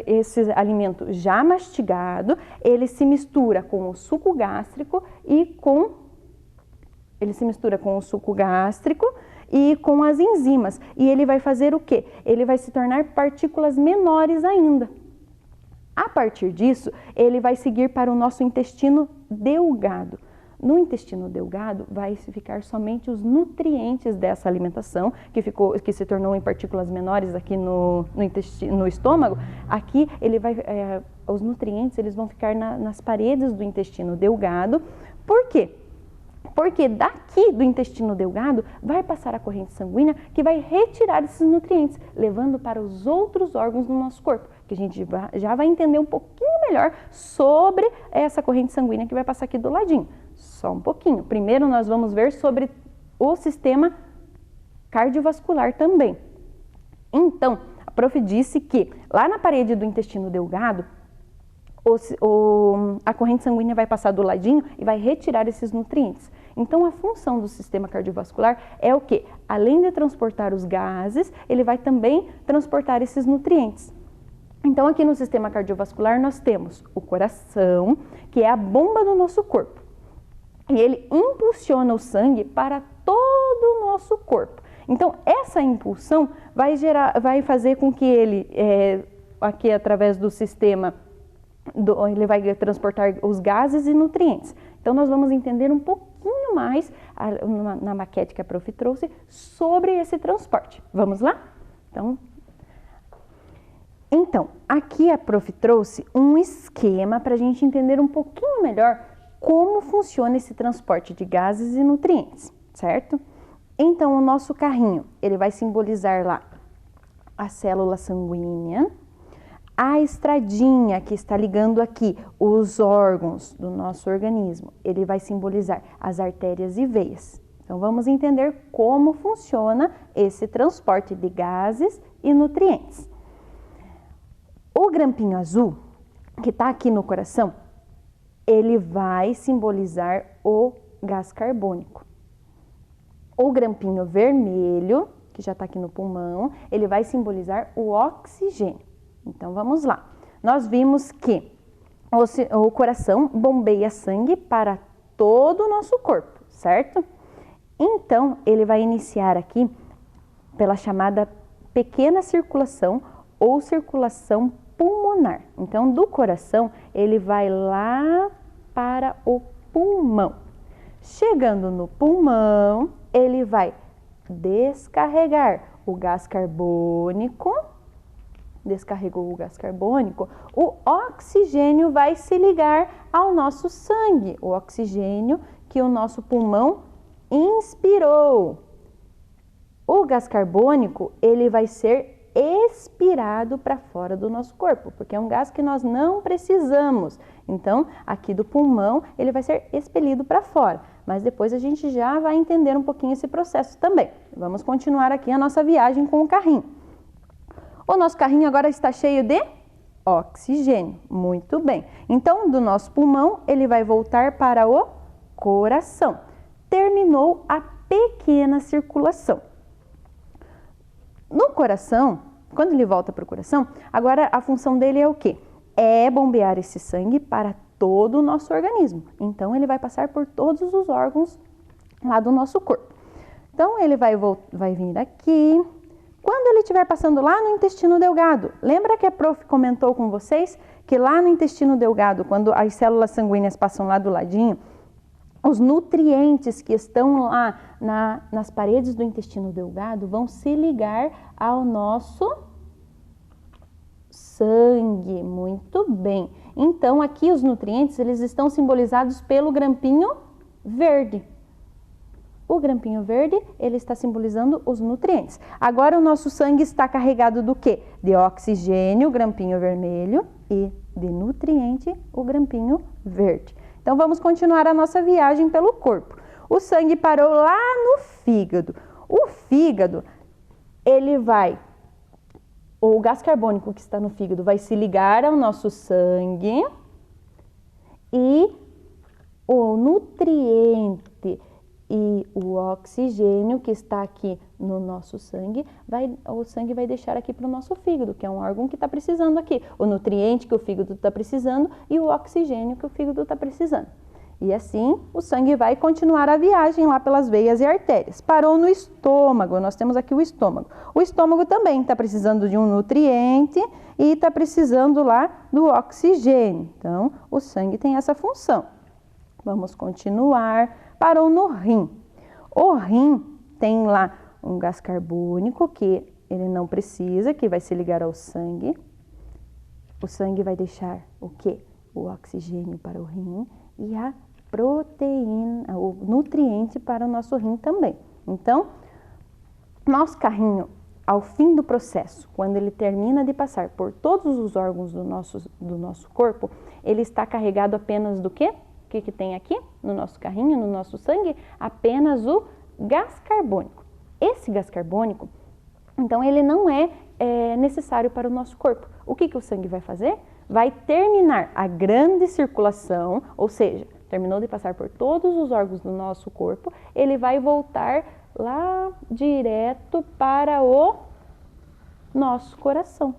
esse alimento já mastigado, ele se mistura com o suco gástrico e com as enzimas. E ele vai fazer o quê? Ele vai se tornar partículas menores ainda. A partir disso, ele vai seguir para o nosso intestino delgado. No intestino delgado vai ficar somente os nutrientes dessa alimentação, que se tornou em partículas menores aqui no estômago. Aqui os nutrientes eles vão ficar nas paredes do intestino delgado. Por quê? Porque daqui do intestino delgado vai passar a corrente sanguínea que vai retirar esses nutrientes, levando para os outros órgãos do nosso corpo, que a gente já vai entender um pouquinho melhor sobre essa corrente sanguínea que vai passar aqui do ladinho. Só um pouquinho. Primeiro nós vamos ver sobre o sistema cardiovascular também. Então, a prof. disse que lá na parede do intestino delgado, a corrente sanguínea vai passar do ladinho e vai retirar esses nutrientes. Então, a função do sistema cardiovascular é o quê? Além de transportar os gases, ele vai também transportar esses nutrientes. Então, aqui no sistema cardiovascular, nós temos o coração, que é a bomba do nosso corpo. E ele impulsiona o sangue para todo o nosso corpo. Então, essa impulsão vai fazer com que ele, aqui através do sistema, ele vai transportar os gases e nutrientes. Então, nós vamos entender um pouquinho mais na maquete que a prof. trouxe sobre esse transporte. Vamos lá? Então, Então, aqui a prof trouxe um esquema para a gente entender um pouquinho melhor como funciona esse transporte de gases e nutrientes, certo? Então, o nosso carrinho, ele vai simbolizar lá a célula sanguínea, a estradinha que está ligando aqui os órgãos do nosso organismo, ele vai simbolizar as artérias e veias. Então, vamos entender como funciona esse transporte de gases e nutrientes. O grampinho azul, que está aqui no coração, ele vai simbolizar o gás carbônico. O grampinho vermelho, que já está aqui no pulmão, ele vai simbolizar o oxigênio. Então, vamos lá. Nós vimos que o coração bombeia sangue para todo o nosso corpo, certo? Então, ele vai iniciar aqui pela chamada pequena circulação ou circulação pulmonar. Então, do coração, ele vai lá para o pulmão. Chegando no pulmão, ele vai descarregar o gás carbônico. Descarregou o gás carbônico, o oxigênio vai se ligar ao nosso sangue, o oxigênio que o nosso pulmão inspirou. O gás carbônico, ele vai ser expirado para fora do nosso corpo, porque é um gás que nós não precisamos. Então, aqui do pulmão, ele vai ser expelido para fora. Mas depois a gente já vai entender um pouquinho esse processo também. Vamos continuar aqui a nossa viagem com o carrinho. O nosso carrinho agora está cheio de oxigênio. Muito bem. Então, do nosso pulmão, ele vai voltar para o coração. Terminou a pequena circulação. No coração, quando ele volta para o coração, agora a função dele é o quê? É bombear esse sangue para todo o nosso organismo. Então, ele vai passar por todos os órgãos lá do nosso corpo. Então, ele vai vir aqui. Quando ele estiver passando lá no intestino delgado, lembra que a prof comentou com vocês que lá no intestino delgado, quando as células sanguíneas passam lá do ladinho, os nutrientes que estão lá nas paredes do intestino delgado vão se ligar ao nosso sangue. Muito bem. Então, aqui os nutrientes, eles estão simbolizados pelo grampinho verde. O grampinho verde, ele está simbolizando os nutrientes. Agora, o nosso sangue está carregado do quê? De oxigênio, o grampinho vermelho, e de nutriente, o grampinho verde. Então, vamos continuar a nossa viagem pelo corpo. O sangue parou lá no fígado. O fígado, o gás carbônico que está no fígado vai se ligar ao nosso sangue e o nutriente e o oxigênio que está aqui no nosso sangue, o sangue vai deixar aqui para o nosso fígado, que é um órgão que está precisando aqui. O nutriente que o fígado está precisando e o oxigênio que o fígado está precisando. E assim, o sangue vai continuar a viagem lá pelas veias e artérias. Parou no estômago, nós temos aqui o estômago. O estômago também está precisando de um nutriente e está precisando lá do oxigênio. Então, o sangue tem essa função. Vamos continuar. Parou no rim. O rim tem lá um gás carbônico que ele não precisa, que vai se ligar ao sangue. O sangue vai deixar o quê? O oxigênio para o rim e a proteína, o nutriente para o nosso rim também. Então, nosso carrinho, ao fim do processo, quando ele termina de passar por todos os órgãos do nosso corpo, ele está carregado apenas do quê? O que tem aqui no nosso carrinho, no nosso sangue? Apenas o gás carbônico. Esse gás carbônico, então, ele não é necessário para o nosso corpo. O que o sangue vai fazer? Vai terminar a grande circulação, ou seja, terminou de passar por todos os órgãos do nosso corpo, ele vai voltar lá direto para o nosso coração.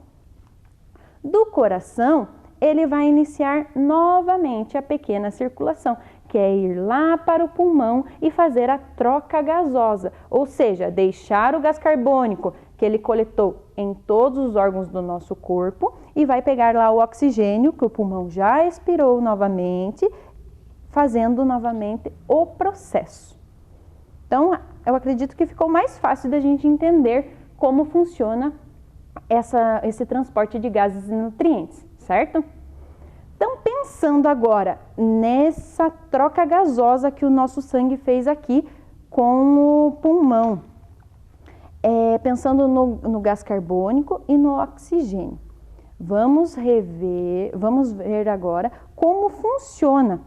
Do coração, ele vai iniciar novamente a pequena circulação, que é ir lá para o pulmão e fazer a troca gasosa, ou seja, deixar o gás carbônico que ele coletou em todos os órgãos do nosso corpo e vai pegar lá o oxigênio que o pulmão já expirou novamente, fazendo novamente o processo. Então, eu acredito que ficou mais fácil da gente entender como funciona esse transporte de gases e nutrientes, certo? Então, pensando agora nessa troca gasosa que o nosso sangue fez aqui com o pulmão, pensando no gás carbônico e no oxigênio. Vamos ver agora como funciona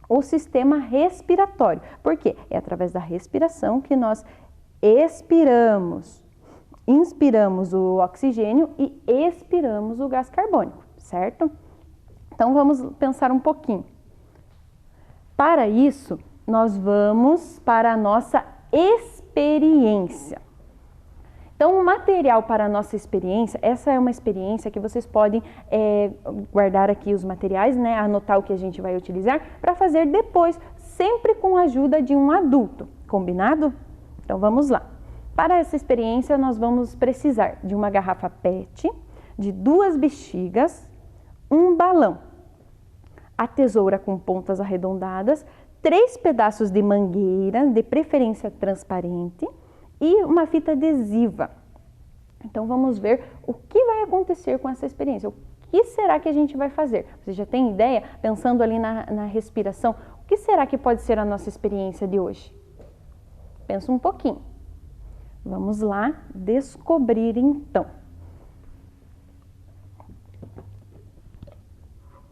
o sistema respiratório. Por quê? É através da respiração que nós inspiramos o oxigênio e expiramos o gás carbônico, certo? Então, vamos pensar um pouquinho. Para isso, nós vamos para a nossa experiência. Então, o material para a nossa experiência, essa é uma experiência que vocês podem guardar aqui os materiais, né? Anotar o que a gente vai utilizar para fazer depois, sempre com a ajuda de um adulto, combinado? Então, vamos lá. Para essa experiência, nós vamos precisar de uma garrafa PET, de 2 bexigas, um balão, a tesoura com pontas arredondadas, 3 pedaços de mangueira, de preferência transparente, e uma fita adesiva. Então, vamos ver o que vai acontecer com essa experiência. O que será que a gente vai fazer? Você já tem ideia? Pensando ali na respiração, o que será que pode ser a nossa experiência de hoje? Pensa um pouquinho. Vamos lá descobrir então.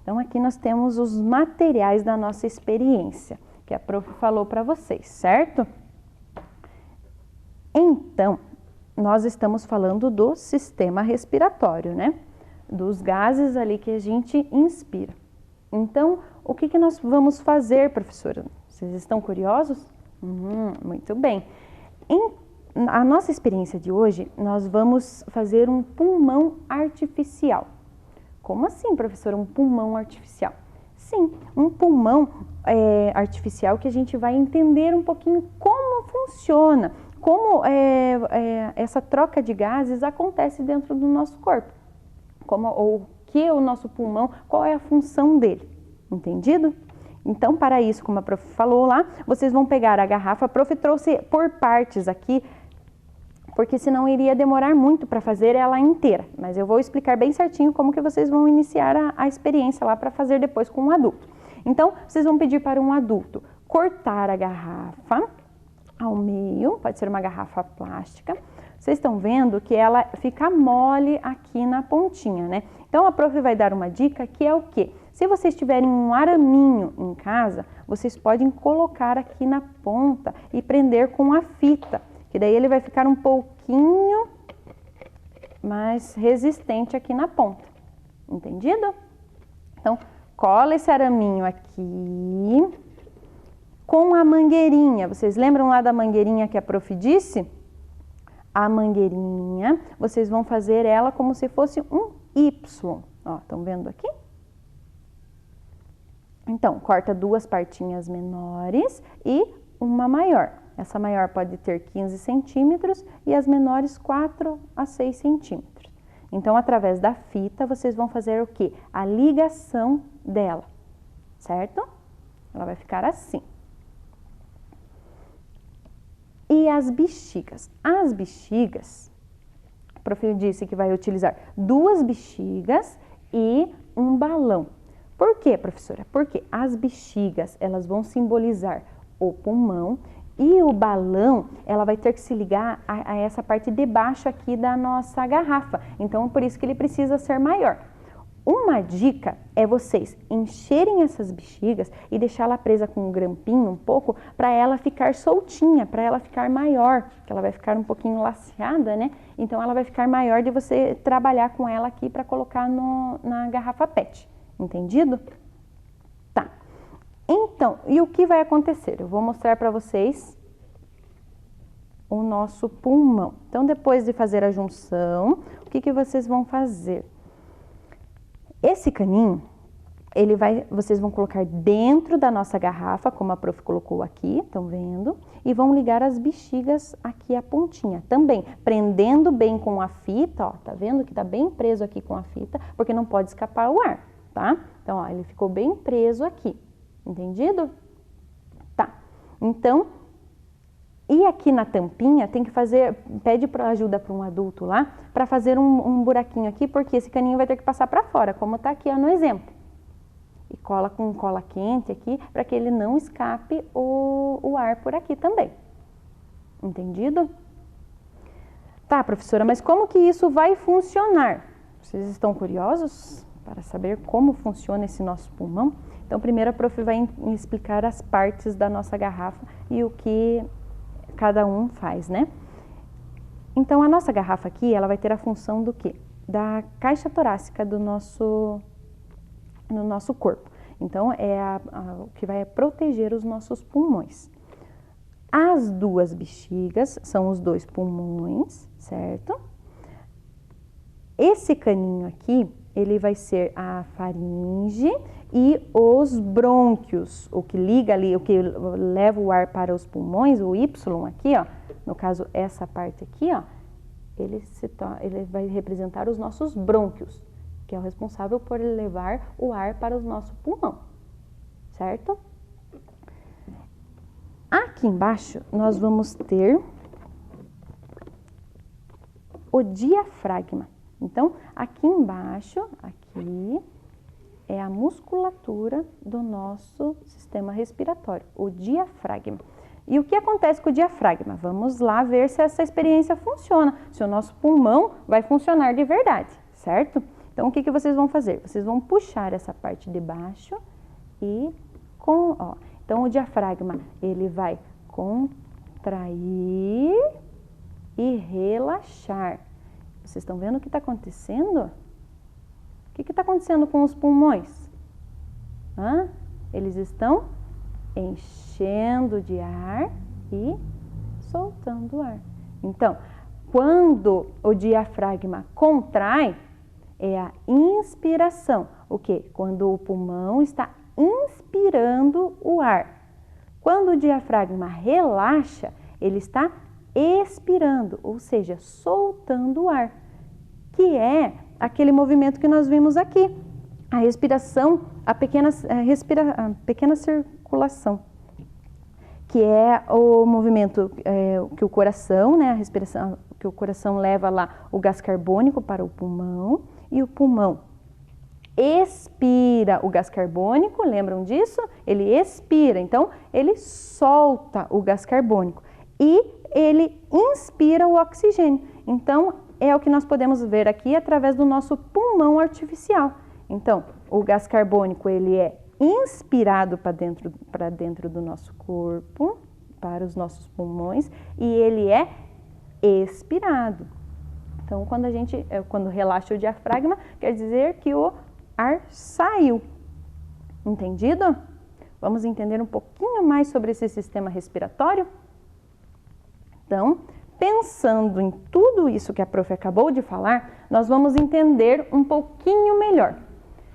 Então, aqui nós temos os materiais da nossa experiência, que a prof falou para vocês, certo? Então, nós estamos falando do sistema respiratório, né? Dos gases ali que a gente inspira. Então, o que nós vamos fazer, professora? Vocês estão curiosos? Muito bem. A nossa experiência de hoje, nós vamos fazer um pulmão artificial. Como assim, professora, um pulmão artificial? Sim, um pulmão artificial que a gente vai entender um pouquinho como funciona, como essa troca de gases acontece dentro do nosso corpo. O que é o nosso pulmão, qual é a função dele, entendido? Então, para isso, como a prof falou lá, vocês vão pegar a garrafa, a prof trouxe por partes aqui, porque senão iria demorar muito para fazer ela inteira. Mas eu vou explicar bem certinho como que vocês vão iniciar a experiência lá para fazer depois com um adulto. Então, vocês vão pedir para um adulto cortar a garrafa ao meio, pode ser uma garrafa plástica. Vocês estão vendo que ela fica mole aqui na pontinha, né? Então, a prof vai dar uma dica que é o quê? Se vocês tiverem um araminho em casa, vocês podem colocar aqui na ponta e prender com a fita, que daí ele vai ficar um pouquinho mais resistente aqui na ponta. Entendido? Então, cola esse araminho aqui com a mangueirinha. Vocês lembram lá da mangueirinha que a prof disse? A mangueirinha, vocês vão fazer ela como se fosse um Y. Ó, estão vendo aqui? Então, corta 2 partinhas menores e uma maior. Essa maior pode ter 15 centímetros e as menores 4 a 6 centímetros. Então, através da fita, vocês vão fazer o quê? A ligação dela, certo? Ela vai ficar assim. E as bexigas? As bexigas, a prof disse que vai utilizar 2 bexigas e um balão. Por quê, professora? Porque as bexigas, elas vão simbolizar o pulmão e o balão, ela vai ter que se ligar a essa parte de baixo aqui da nossa garrafa. Então, por isso que ele precisa ser maior. Uma dica é vocês encherem essas bexigas e deixá-la presa com um grampinho um pouco para ela ficar soltinha, para ela ficar maior, que ela vai ficar um pouquinho laceada, né? Então, ela vai ficar maior de você trabalhar com ela aqui para colocar na garrafa PET. Entendido? Tá. Então, e o que vai acontecer? Eu vou mostrar para vocês o nosso pulmão. Então, depois de fazer a junção, o que vocês vão fazer? Esse caninho, vocês vão colocar dentro da nossa garrafa, como a prof colocou aqui, estão vendo? E vão ligar as bexigas aqui à pontinha. Também, prendendo bem com a fita, ó, tá vendo que tá bem preso aqui com a fita, porque não pode escapar o ar, tá? Então, ó, ele ficou bem preso aqui, entendido? Tá. Então, E aqui na tampinha tem que fazer, pede ajuda para um adulto lá, para fazer um buraquinho aqui, porque esse caninho vai ter que passar para fora, como está aqui ó, no exemplo. E cola com cola quente aqui, para que ele não escape o ar por aqui também. Entendido? Tá, professora, mas como que isso vai funcionar? Vocês estão curiosos para saber como funciona esse nosso pulmão? Então, primeiro a prof vai explicar as partes da nossa garrafa e o que cada um faz, né? Então, a nossa garrafa aqui, ela vai ter a função do quê? Da caixa torácica no nosso corpo. Então, é o que vai proteger os nossos pulmões. As duas bexigas são os dois pulmões, certo? Esse caninho aqui, ele vai ser a faringe e os brônquios, o que liga ali, o que leva o ar para os pulmões, o Y aqui, ó, no caso essa parte aqui, ó, ele vai representar os nossos brônquios, que é o responsável por levar o ar para o nosso pulmão, certo? Aqui embaixo nós vamos ter o diafragma. Então, aqui embaixo, aqui, é a musculatura do nosso sistema respiratório, o diafragma. E o que acontece com o diafragma? Vamos lá ver se essa experiência funciona, se o nosso pulmão vai funcionar de verdade, certo? Então, o que vocês vão fazer? Vocês vão puxar essa parte de baixo e então o diafragma, ele vai contrair e relaxar. Vocês estão vendo o que está acontecendo? O que está acontecendo com os pulmões? Eles estão enchendo de ar e soltando ar. Então, quando o diafragma contrai, é a inspiração. O quê? Quando o pulmão está inspirando o ar. Quando o diafragma relaxa, ele está expirando, ou seja, soltando o ar, que é aquele movimento que nós vimos aqui, a respiração, a pequena circulação, que é o movimento que o coração, né, a respiração, que o coração leva lá o gás carbônico para o pulmão e o pulmão expira o gás carbônico, lembram disso? Ele expira, então ele solta o gás carbônico e ele inspira o oxigênio. Então, é o que nós podemos ver aqui através do nosso pulmão artificial. Então, o gás carbônico, ele é inspirado para dentro do nosso corpo, para os nossos pulmões, e ele é expirado. Então, quando relaxa o diafragma, quer dizer que o ar saiu. Entendido? Vamos entender um pouquinho mais sobre esse sistema respiratório? Então, pensando em tudo isso que a prof acabou de falar, nós vamos entender um pouquinho melhor.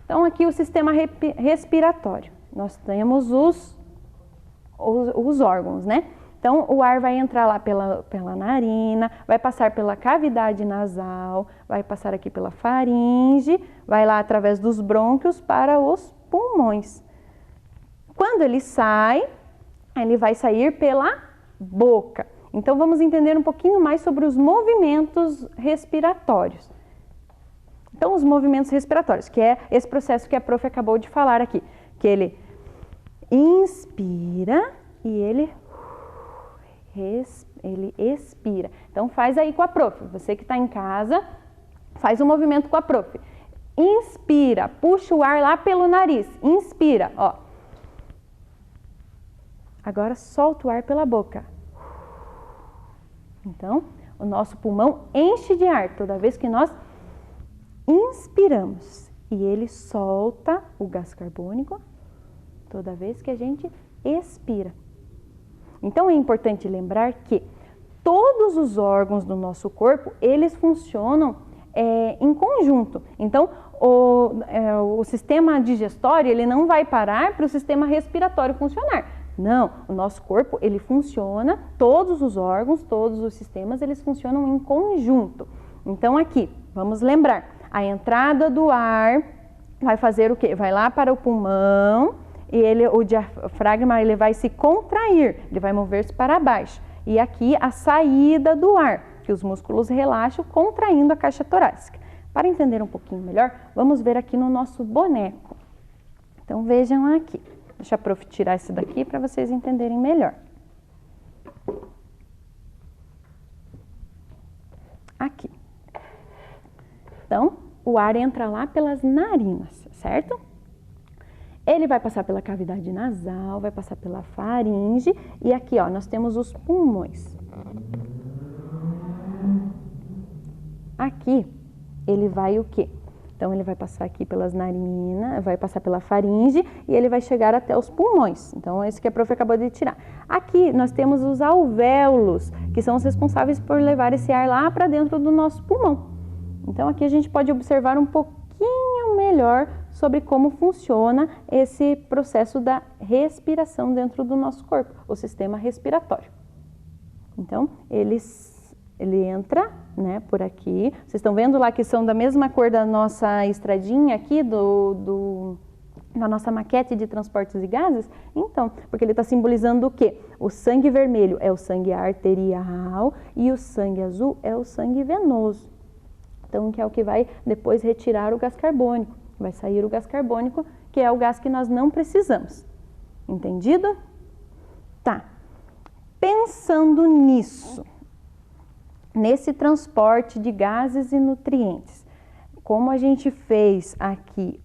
Então, aqui o sistema respiratório. Nós temos os órgãos, né? Então, o ar vai entrar lá pela narina, vai passar pela cavidade nasal, vai passar aqui pela faringe, vai lá através dos brônquios para os pulmões. Quando ele sai, ele vai sair pela boca. Então, vamos entender um pouquinho mais sobre os movimentos respiratórios. Então, os movimentos respiratórios, que é esse processo que a prof acabou de falar aqui, que ele inspira e ele expira. Então, faz aí com a prof. Você que está em casa, faz o movimento com a prof. Inspira, puxa o ar lá pelo nariz. Inspira, ó. Agora, solta o ar pela boca. Então, o nosso pulmão enche de ar toda vez que nós inspiramos. E ele solta o gás carbônico toda vez que a gente expira. Então, é importante lembrar que todos os órgãos do nosso corpo, eles funcionam em conjunto. Então, o sistema digestório, ele não vai parar para o sistema respiratório funcionar. Não, o nosso corpo, ele funciona, todos os órgãos, todos os sistemas, eles funcionam em conjunto. Então, aqui, vamos lembrar, a entrada do ar vai fazer o quê? Vai lá para o pulmão e o diafragma, ele vai se contrair, ele vai mover-se para baixo. E aqui a saída do ar, que os músculos relaxam, contraindo a caixa torácica. Para entender um pouquinho melhor, vamos ver aqui no nosso boneco. Então vejam aqui. Deixa a prof tirar esse daqui para vocês entenderem melhor. Aqui. Então, o ar entra lá pelas narinas, certo? Ele vai passar pela cavidade nasal, vai passar pela faringe e aqui, ó, nós temos os pulmões. Aqui, ele vai o quê? Então, ele vai passar aqui pelas narinas, vai passar pela faringe e ele vai chegar até os pulmões. Então, esse que a prof acabou de tirar. Aqui, nós temos os alvéolos, que são os responsáveis por levar esse ar lá para dentro do nosso pulmão. Então, aqui a gente pode observar um pouquinho melhor sobre como funciona esse processo da respiração dentro do nosso corpo, o sistema respiratório. Então, ele entra, né, por aqui. Vocês estão vendo lá que são da mesma cor da nossa estradinha aqui, da nossa maquete de transportes e gases? Então, porque ele está simbolizando o quê? O sangue vermelho é o sangue arterial e o sangue azul é o sangue venoso. Então, que é o que vai depois retirar o gás carbônico. Vai sair o gás carbônico, que é o gás que nós não precisamos. Entendido? Tá. Pensando nisso, nesse transporte de gases e nutrientes, como a gente fez aqui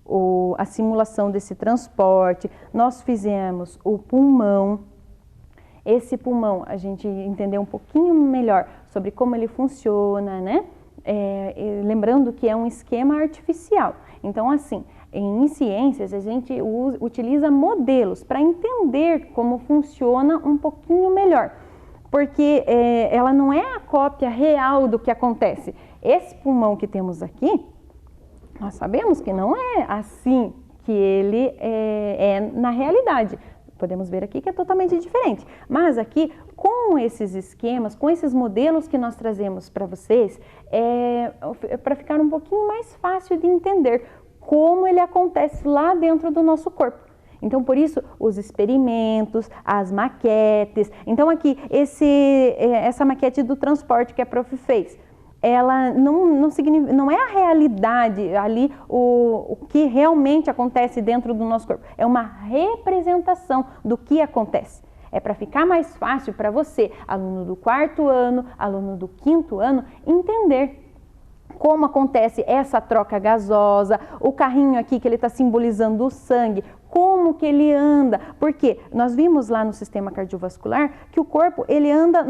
a simulação desse transporte, nós fizemos o pulmão. Esse pulmão, a gente entendeu um pouquinho melhor sobre como ele funciona, né? Lembrando que é um esquema artificial. Então, assim, em ciências, a gente utiliza modelos para entender como funciona um pouquinho melhor. Porque ela não é a cópia real do que acontece. Esse pulmão que temos aqui, nós sabemos que não é assim que ele é na realidade. Podemos ver aqui que é totalmente diferente. Mas aqui, com esses esquemas, com esses modelos que nós trazemos para vocês, para ficar um pouquinho mais fácil de entender como ele acontece lá dentro do nosso corpo. Então, por isso, os experimentos, as maquetes. Então, aqui, essa maquete do transporte que a prof fez, ela não é a realidade ali, o que realmente acontece dentro do nosso corpo. É uma representação do que acontece. É para ficar mais fácil para você, aluno do 4º ano, aluno do 5º ano, entender como acontece essa troca gasosa, o carrinho aqui que ele está simbolizando o sangue, como que ele anda, porque nós vimos lá no sistema cardiovascular que o corpo, ele anda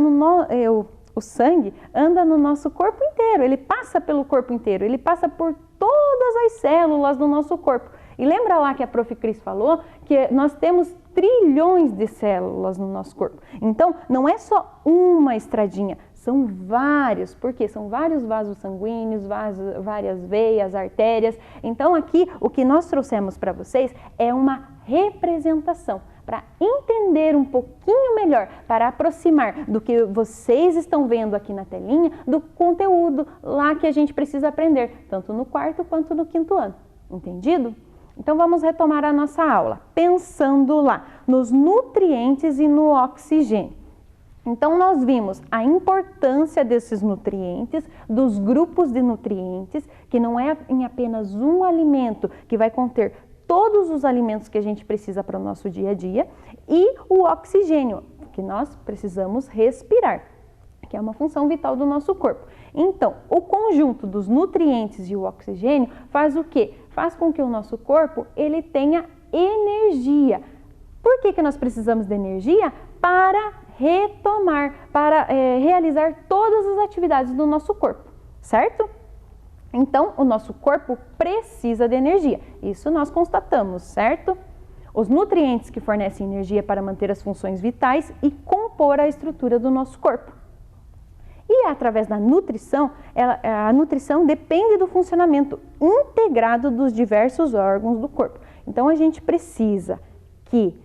o sangue anda no nosso corpo inteiro, ele passa pelo corpo inteiro, ele passa por todas as células do nosso corpo. E lembra lá que a prof. Cris falou que nós temos trilhões de células no nosso corpo. Então, não é só uma estradinha, são vários, porque são vários vasos sanguíneos, várias veias, artérias. Então, aqui, o que nós trouxemos para vocês é uma representação, para entender um pouquinho melhor, para aproximar do que vocês estão vendo aqui na telinha, do conteúdo lá que a gente precisa aprender, tanto no 4º quanto no 5º ano. Entendido? Então, vamos retomar a nossa aula, pensando lá nos nutrientes e no oxigênio. Então, nós vimos a importância desses nutrientes, dos grupos de nutrientes, que não é em apenas um alimento que vai conter todos os alimentos que a gente precisa para o nosso dia a dia, e o oxigênio, que nós precisamos respirar, que é uma função vital do nosso corpo. Então, o conjunto dos nutrientes e o oxigênio faz o quê? Faz com que o nosso corpo ele tenha energia. Por que nós precisamos de energia? Para retomar, para realizar todas as atividades do nosso corpo, certo? Então, o nosso corpo precisa de energia. Isso nós constatamos, certo? Os nutrientes que fornecem energia para manter as funções vitais e compor a estrutura do nosso corpo. E através da nutrição, a nutrição depende do funcionamento integrado dos diversos órgãos do corpo. Então, a gente precisa que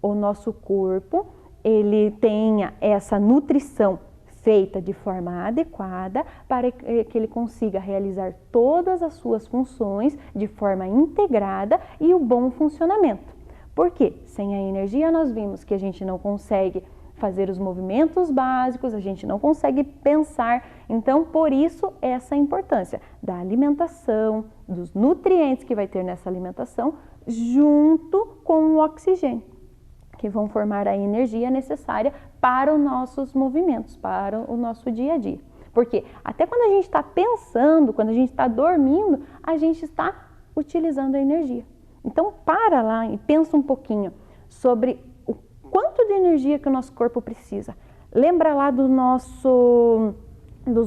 o nosso corpo ele tenha essa nutrição feita de forma adequada para que ele consiga realizar todas as suas funções de forma integrada e o bom funcionamento. Por quê? Sem a energia nós vimos que a gente não consegue fazer os movimentos básicos, a gente não consegue pensar. Então, por isso, essa importância da alimentação, dos nutrientes que vai ter nessa alimentação, junto com o oxigênio, que vão formar a energia necessária para os nossos movimentos, para o nosso dia a dia. Porque até quando a gente está pensando, quando a gente está dormindo, a gente está utilizando a energia. Então, para lá e pensa um pouquinho sobre o quanto de energia que o nosso corpo precisa. Lembra lá das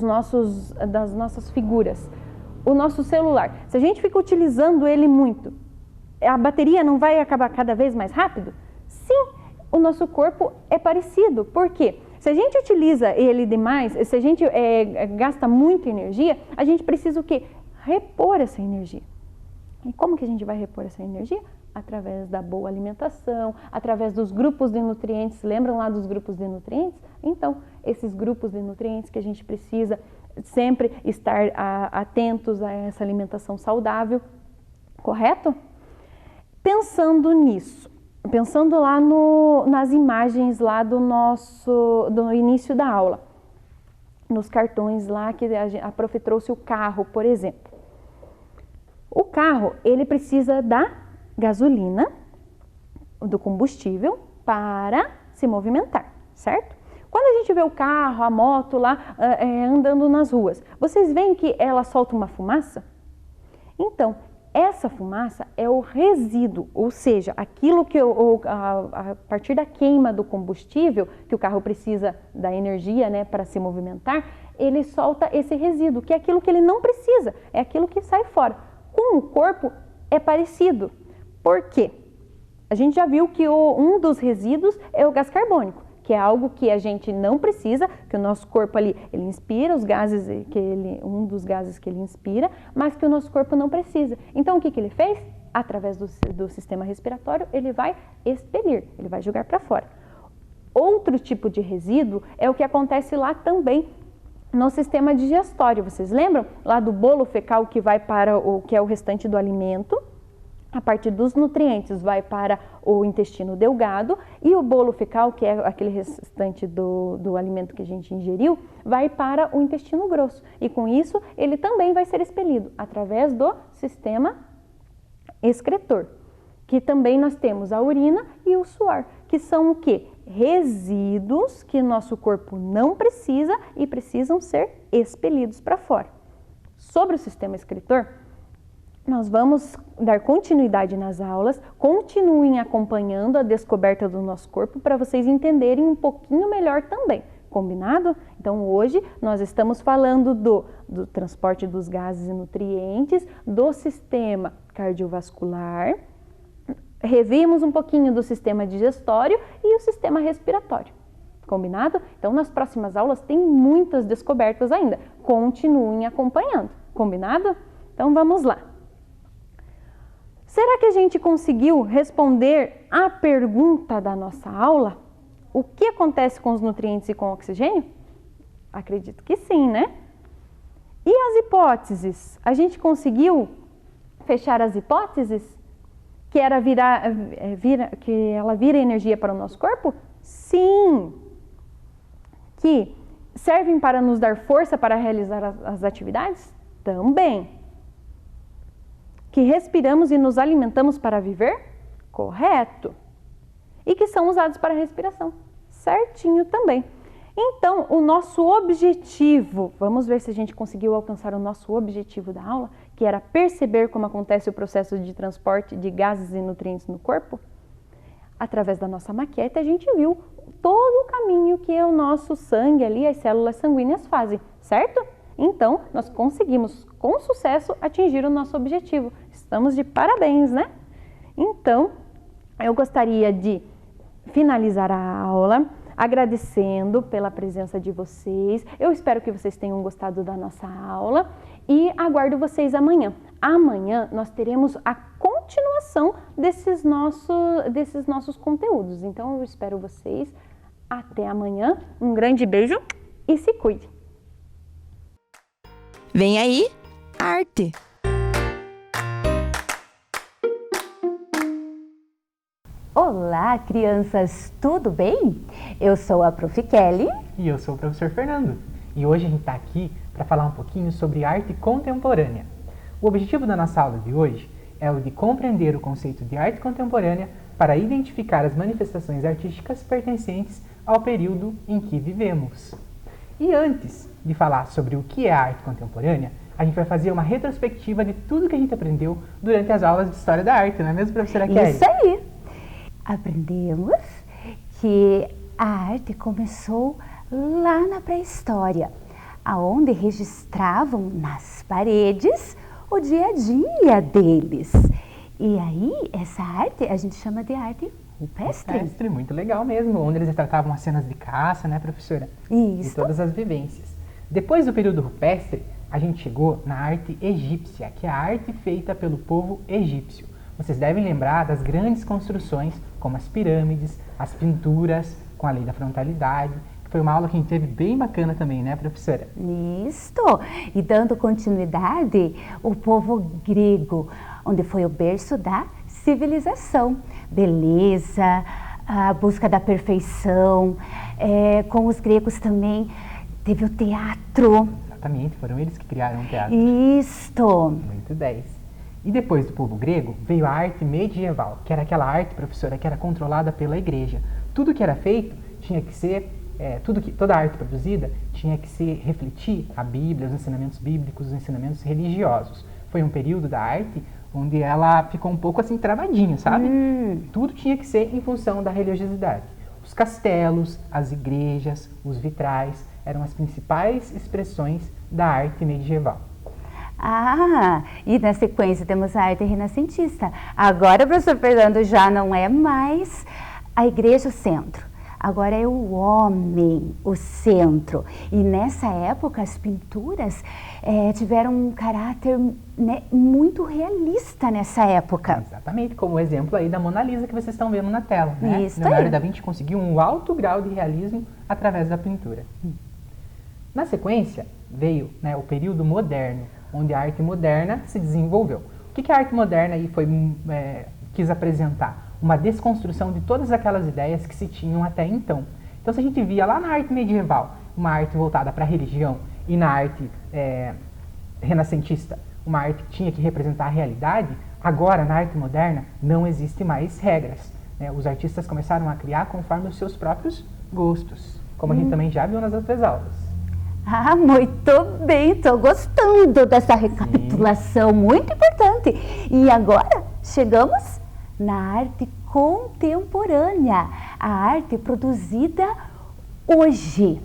nossas figuras. O nosso celular, se a gente fica utilizando ele muito, a bateria não vai acabar cada vez mais rápido? Sim, o nosso corpo é parecido. Por quê? Se a gente utiliza ele demais, se a gente gasta muita energia, a gente precisa o quê? Repor essa energia. E como que a gente vai repor essa energia? Através da boa alimentação, através dos grupos de nutrientes. Lembram lá dos grupos de nutrientes? Então, esses grupos de nutrientes que a gente precisa sempre estar atentos a essa alimentação saudável, correto? Pensando nisso, pensando lá nas imagens lá do início da aula, nos cartões lá que a prof trouxe o carro, por exemplo. O carro, ele precisa da gasolina, do combustível, para se movimentar, certo? Quando a gente vê o carro, a moto lá andando nas ruas, vocês veem que ela solta uma fumaça? Então, essa fumaça é o resíduo, ou seja, aquilo que a partir da queima do combustível, que o carro precisa da energia, né, para se movimentar, ele solta esse resíduo, que é aquilo que ele não precisa, é aquilo que sai fora. Com o corpo é parecido. Por quê? A gente já viu que um dos resíduos é o gás carbônico, que é algo que a gente não precisa, que o nosso corpo ali, ele inspira os gases, um dos gases que ele inspira, mas que o nosso corpo não precisa. Então, o que ele fez? Através do sistema respiratório, ele vai expelir, ele vai jogar para fora. Outro tipo de resíduo é o que acontece lá também no sistema digestório. Vocês lembram? Lá do bolo fecal que vai para o que é o restante do alimento, a partir dos nutrientes vai para o intestino delgado e o bolo fecal, que é aquele restante do alimento que a gente ingeriu, vai para o intestino grosso. E com isso, ele também vai ser expelido através do sistema excretor, que também nós temos a urina e o suor, que são o quê? Resíduos que nosso corpo não precisa e precisam ser expelidos para fora. Sobre o sistema excretor, nós vamos dar continuidade nas aulas, continuem acompanhando a descoberta do nosso corpo para vocês entenderem um pouquinho melhor também, combinado? Então hoje nós estamos falando do transporte dos gases e nutrientes, do sistema cardiovascular, revimos um pouquinho do sistema digestório e o sistema respiratório, combinado? Então nas próximas aulas tem muitas descobertas ainda, continuem acompanhando, combinado? Então vamos lá. Será que a gente conseguiu responder a pergunta da nossa aula? O que acontece com os nutrientes e com o oxigênio? Acredito que sim, né? E as hipóteses? A gente conseguiu fechar as hipóteses? Que ela vira energia para o nosso corpo? Sim! Que servem para nos dar força para realizar as atividades? Também! Que respiramos e nos alimentamos para viver? Correto. E que são usados para a respiração? Certinho também. Então, o nosso objetivo, vamos ver se a gente conseguiu alcançar o nosso objetivo da aula, que era perceber como acontece o processo de transporte de gases e nutrientes no corpo? Através da nossa maquete, a gente viu todo o caminho que o nosso sangue ali, as células sanguíneas fazem, certo? Então, nós conseguimos, com sucesso, atingir o nosso objetivo. Estamos de parabéns, né? Então, eu gostaria de finalizar a aula agradecendo pela presença de vocês. Eu espero que vocês tenham gostado da nossa aula e aguardo vocês amanhã. Amanhã nós teremos a continuação desses nossos conteúdos. Então, eu espero vocês. Até amanhã. Um grande beijo e se cuide. Vem aí, arte! Olá, crianças, tudo bem? Eu sou a Prof. Kelly. E eu sou o professor Fernando. E hoje a gente está aqui para falar um pouquinho sobre arte contemporânea. O objetivo da nossa aula de hoje é o de compreender o conceito de arte contemporânea para identificar as manifestações artísticas pertencentes ao período em que vivemos. E antes de falar sobre o que é a arte contemporânea, a gente vai fazer uma retrospectiva de tudo que a gente aprendeu durante as aulas de História da Arte, não é mesmo, professora Kelly? Isso aí! Aprendemos que a arte começou lá na pré-história, aonde registravam nas paredes o dia a dia deles. E aí, essa arte a gente chama de arte rupestre. Rupestre, muito legal mesmo, onde eles tratavam as cenas de caça, né, professora? Isso. De todas as vivências. Depois do período rupestre, a gente chegou na arte egípcia, que é a arte feita pelo povo egípcio. Vocês devem lembrar das grandes construções, como as pirâmides, as pinturas, com a lei da frontalidade, que foi uma aula que a gente teve bem bacana também, né, professora? Isto! E dando continuidade, o povo grego, onde foi o berço da civilização. Beleza, a busca da perfeição. Com os gregos também teve o teatro. Exatamente, foram eles que criaram o teatro. Isto! Muito 10. E depois do povo grego, veio a arte medieval, que era aquela arte, professora, que era controlada pela igreja. Tudo que era feito tinha que ser, toda a arte produzida tinha que se refletir a Bíblia, os ensinamentos bíblicos, os ensinamentos religiosos. Foi um período da arte onde ela ficou um pouco assim travadinha, sabe? Tudo tinha que ser em função da religiosidade. Os castelos, as igrejas, os vitrais eram as principais expressões da arte medieval. Ah, e na sequência temos a arte renascentista. Agora, professor Fernando, já não é mais a igreja o centro. Agora é o homem o centro. E nessa época as pinturas tiveram um caráter, né, muito realista nessa época. Exatamente, como o exemplo aí da Mona Lisa que vocês estão vendo na tela, né? Isso Leonardo aí. da Vinci conseguiu um alto grau de realismo através da pintura. Na sequência veio, né, o período moderno, onde a arte moderna se desenvolveu. O que a arte moderna aí quis apresentar? Uma desconstrução de todas aquelas ideias que se tinham até então. Então, se a gente via lá na arte medieval uma arte voltada para a religião e na arte renascentista uma arte que tinha que representar a realidade, agora na arte moderna não existe mais regras, né? Os artistas começaram a criar conforme os seus próprios gostos, como a gente também já viu nas outras aulas. Ah, muito bem, estou gostando dessa recapitulação, muito importante. E agora chegamos na arte contemporânea, a arte produzida hoje.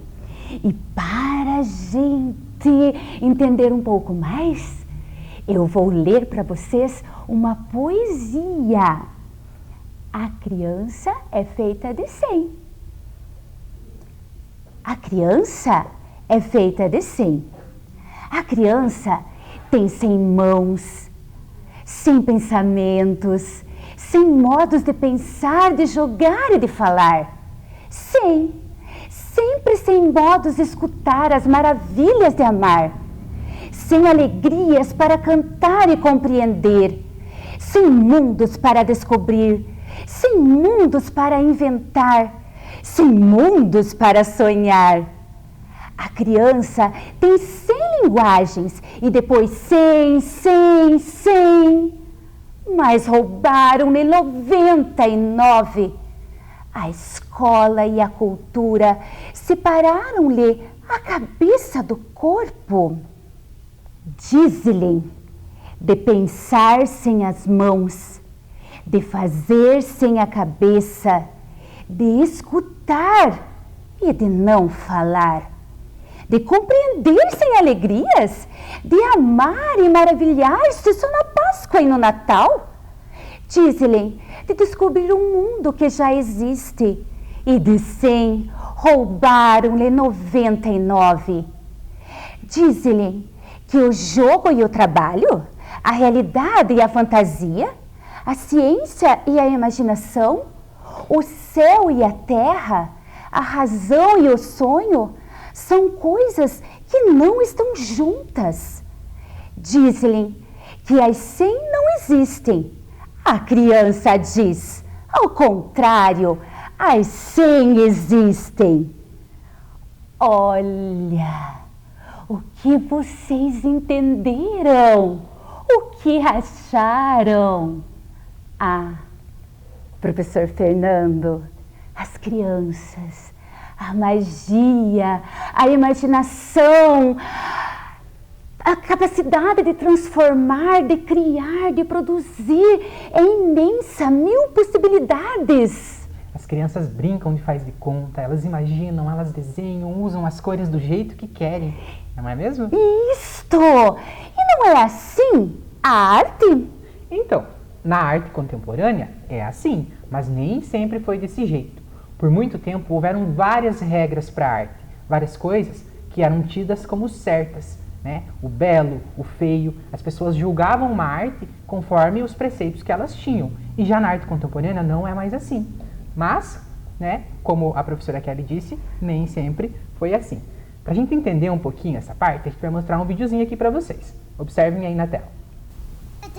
E para a gente entender um pouco mais, eu vou ler para vocês uma poesia. A criança é feita de 100. A criança é feita de 100. A criança tem 100 mãos, 100 pensamentos, 100 modos de pensar, de jogar e de falar. 100, sempre 100 modos de escutar as maravilhas de amar. 100 alegrias para cantar e compreender. 100 mundos para descobrir. 100 mundos para inventar. 100 mundos para sonhar. A criança tem 100 linguagens e depois 100, 100. Mas roubaram-lhe 99. A escola e a cultura separaram-lhe a cabeça do corpo. Diz-lhe de pensar sem as mãos, de fazer sem a cabeça, de escutar e de não falar, de compreender sem alegrias, de amar e maravilhar-se só na Páscoa e no Natal. Diz-lhe de descobrir um mundo que já existe e de 100 roubaram-lhe 99. Diz-lhe que o jogo e o trabalho, a realidade e a fantasia, a ciência e a imaginação, o céu e a terra, a razão e o sonho são coisas que não estão juntas. Diz-lhe que as 100 não existem. A criança diz: Ao contrário, as sim existem. Olha, o que vocês entenderam? O que acharam? Ah, professor Fernando, as crianças, a magia, a imaginação, a capacidade de transformar, de criar, de produzir é imensa, 1000 possibilidades. As crianças brincam de faz de conta, elas imaginam, elas desenham, usam as cores do jeito que querem, não é mesmo? Isto! E não é assim a arte? Então, na arte contemporânea é assim, mas nem sempre foi desse jeito. Por muito tempo houveram várias regras para a arte, várias coisas que eram tidas como certas, né? O belo, o feio, as pessoas julgavam uma arte conforme os preceitos que elas tinham. E já na arte contemporânea não é mais assim. Mas, né, como a professora Kelly disse, nem sempre foi assim. Para a gente entender um pouquinho essa parte, a gente vai mostrar um videozinho aqui para vocês. Observem aí na tela. Eu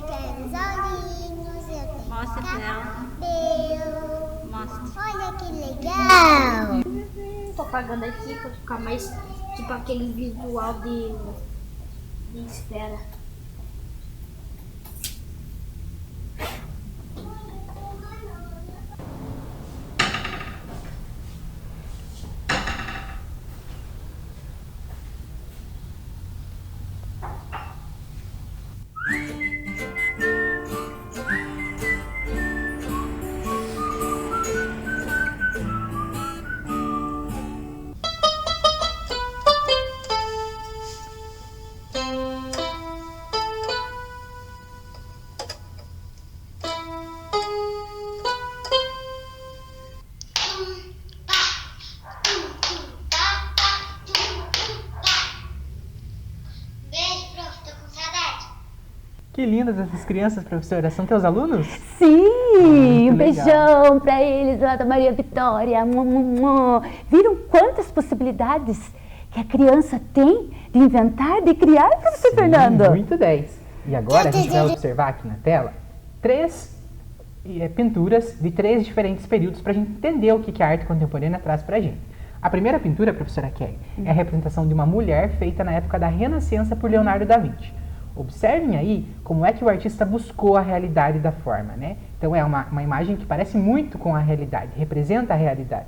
quero os olhinhos, eu tenho Mostra pra ela. cabelo. Mostra. Olha que legal! Tô apagando aqui pra ficar mais tipo aquele visual de esfera. Beijo, prof, tô com saudade. Que lindas essas crianças, professora. São teus alunos? Sim, um legal. beijão para eles lá da Maria Vitória. Viram quantas possibilidades que a criança tem de inventar, de criar, professor Fernando? Muito 10. E agora a gente vai observar aqui na tela 3 pinturas de 3 diferentes períodos para a gente entender o que a arte contemporânea traz para a gente. A primeira pintura, professora Kelly, é a representação de uma mulher feita na época da Renascença por Leonardo da Vinci. Observem aí como é que o artista buscou a realidade da forma, né? Então é uma imagem que parece muito com a realidade, representa a realidade.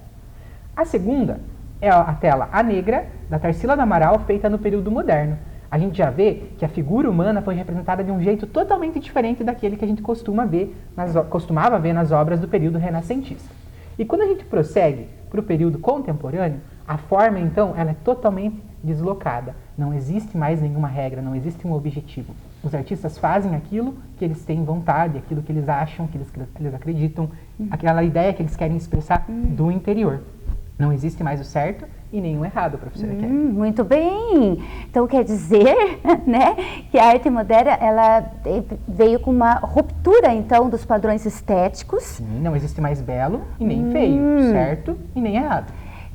A segunda é a tela A Negra, da Tarsila do Amaral, feita no período moderno. A gente já vê que a figura humana foi representada de um jeito totalmente diferente daquele que a gente costumava ver nas obras do período renascentista. E quando a gente prossegue para o período contemporâneo, a forma, então, ela é totalmente deslocada. Não existe mais nenhuma regra, não existe um objetivo. Os artistas fazem aquilo que eles têm vontade, aquilo que eles acham, que eles acreditam, aquela ideia que eles querem expressar do interior. Não existe mais o certo e nem o errado, professora Kelly. Muito bem. Então quer dizer, né, que a arte moderna ela veio com uma ruptura então dos padrões estéticos. Sim, não existe mais belo e nem feio, certo e nem errado.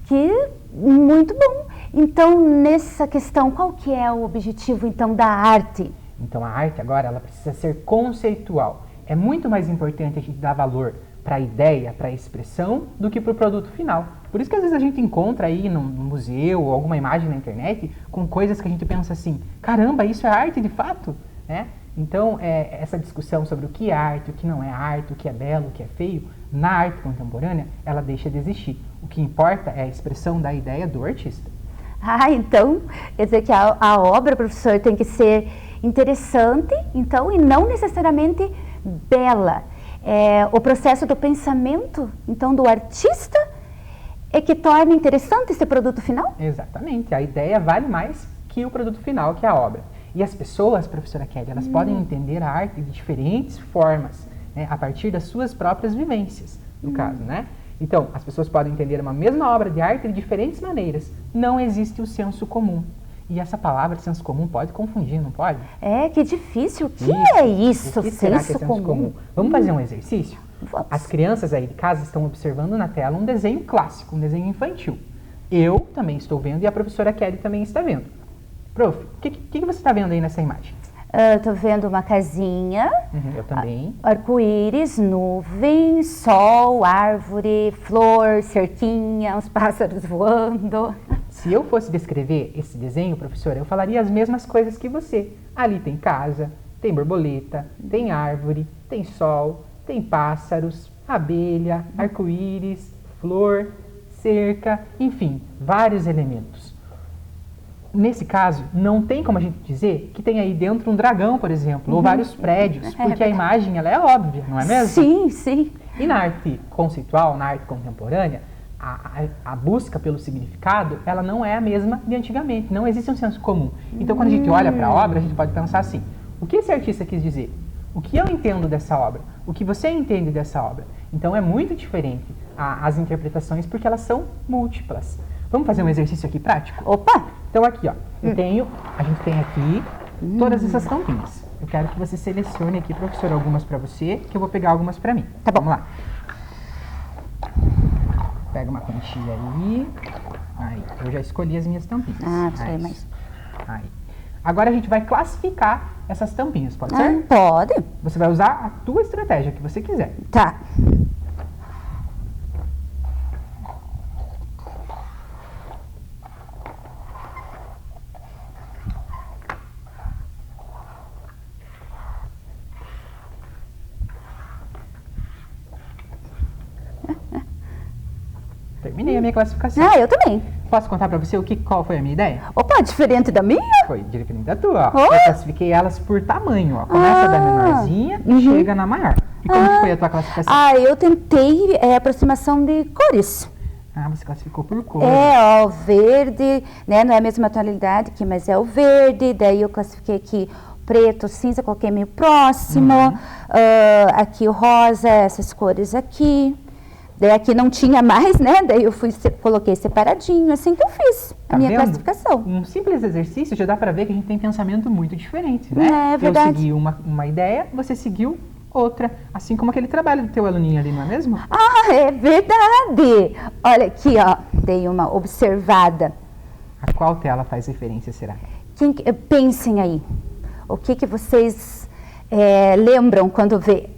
Que muito bom. Então nessa questão, qual que é o objetivo então da arte? Então a arte agora ela precisa ser conceitual. É muito mais importante a gente dar valor para a ideia, para a expressão, do que para o produto final. Por isso que às vezes a gente encontra aí no museu ou alguma imagem na internet com coisas que a gente pensa assim, caramba, isso é arte de fato? Né? Então, essa discussão sobre o que é arte, o que não é arte, o que é belo, o que é feio, na arte contemporânea, ela deixa de existir. O que importa é a expressão da ideia do artista. Ah, então, quer dizer que a obra, professor, tem que ser interessante, então, e não necessariamente bela. O processo do pensamento, então, do artista é que torna interessante esse produto final? Exatamente. A ideia vale mais que o produto final, que é a obra. E as pessoas, professora Kelly, elas podem entender a arte de diferentes formas, né, a partir das suas próprias vivências, no caso, né? Então, as pessoas podem entender uma mesma obra de arte de diferentes maneiras. Não existe o senso comum. E essa palavra, senso comum, pode confundir, não pode? Que difícil. O que é isso, O que será que é senso senso comum? comum? Vamos fazer um exercício? Vamos. As crianças aí de casa estão observando na tela um desenho clássico, um desenho infantil. Eu também estou vendo e a professora Kelly também está vendo. Prof, o que você está vendo aí nessa imagem? Tô vendo uma casinha, Eu também. arco-íris, nuvem, sol, árvore, flor, cerquinha, uns pássaros voando. Se eu fosse descrever esse desenho, professora, eu falaria as mesmas coisas que você. Ali tem casa, tem borboleta, tem árvore, tem sol, tem pássaros, abelha, arco-íris, flor, cerca, enfim, vários elementos. Nesse caso, não tem como a gente dizer que tem aí dentro um dragão, por exemplo, ou vários prédios, porque a imagem ela é óbvia, não é mesmo? Sim, sim. E na arte conceitual, na arte contemporânea, a busca pelo significado, ela não é a mesma de antigamente, não existe um senso comum. Então, quando a gente olha para a obra, a gente pode pensar assim, o que esse artista quis dizer? O que eu entendo dessa obra? O que você entende dessa obra? Então, é muito diferente as interpretações, porque elas são múltiplas. Vamos fazer um exercício aqui prático? Opa! Então aqui, ó, a gente tem aqui todas essas tampinhas. Eu quero que você selecione aqui, professor, algumas para você, que eu vou pegar algumas para mim. Tá bom. Vamos lá. Pega uma quantia aí. Aí, eu já escolhi as minhas tampinhas. Isso aí, mas... Aí. Agora a gente vai classificar essas tampinhas, pode ser? Pode. Você vai usar a tua estratégia, que você quiser. Tá. Terminei a minha classificação. Eu também. Posso contar para você qual foi a minha ideia? Opa, diferente da minha? Foi diferente da tua, ó. Eu classifiquei elas por tamanho, ó. Começa da menorzinha e chega na maior. E como que foi a tua classificação? Eu tentei aproximação de cores. Você classificou por cor. O verde, né? Não é a mesma tonalidade aqui, mas é o verde. Daí eu classifiquei aqui preto, cinza, coloquei meio próximo. Aqui o rosa, essas cores aqui. Daí aqui não tinha mais, né? Daí eu coloquei separadinho, assim que eu fiz a minha classificação. Um simples exercício já dá pra ver que a gente tem pensamento muito diferente, né? É verdade. Eu segui uma ideia, você seguiu outra. Assim como aquele trabalho do teu aluninho ali, não é mesmo? É verdade! Olha aqui, ó, dei uma observada. A qual tela faz referência, será? Pensem aí, o que vocês lembram quando vê?